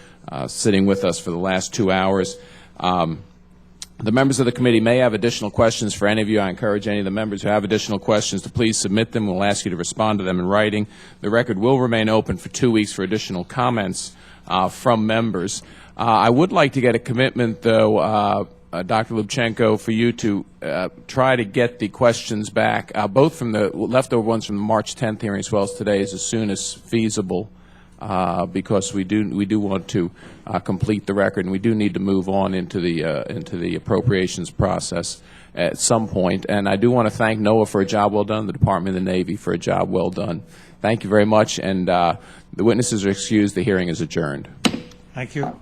sitting with us for the last 2 hours. The members of the committee may have additional questions for any of you. I encourage any of the members who have additional questions to please submit them. We'll ask you to respond to them in writing. The record will remain open for 2 weeks for additional comments from members. I would like to get a commitment, though, Dr. Lubchenco, for you to try to get the questions back, both from the leftover ones from the March 10th hearing as well as today's, as soon as feasible, because we do want to complete the record, and we do need to move on into the appropriations process at some point. And I do want to thank NOAA for a job well done, the Department of the Navy for a job well done. Thank you very much, and the witnesses are excused. The hearing is adjourned. Thank you.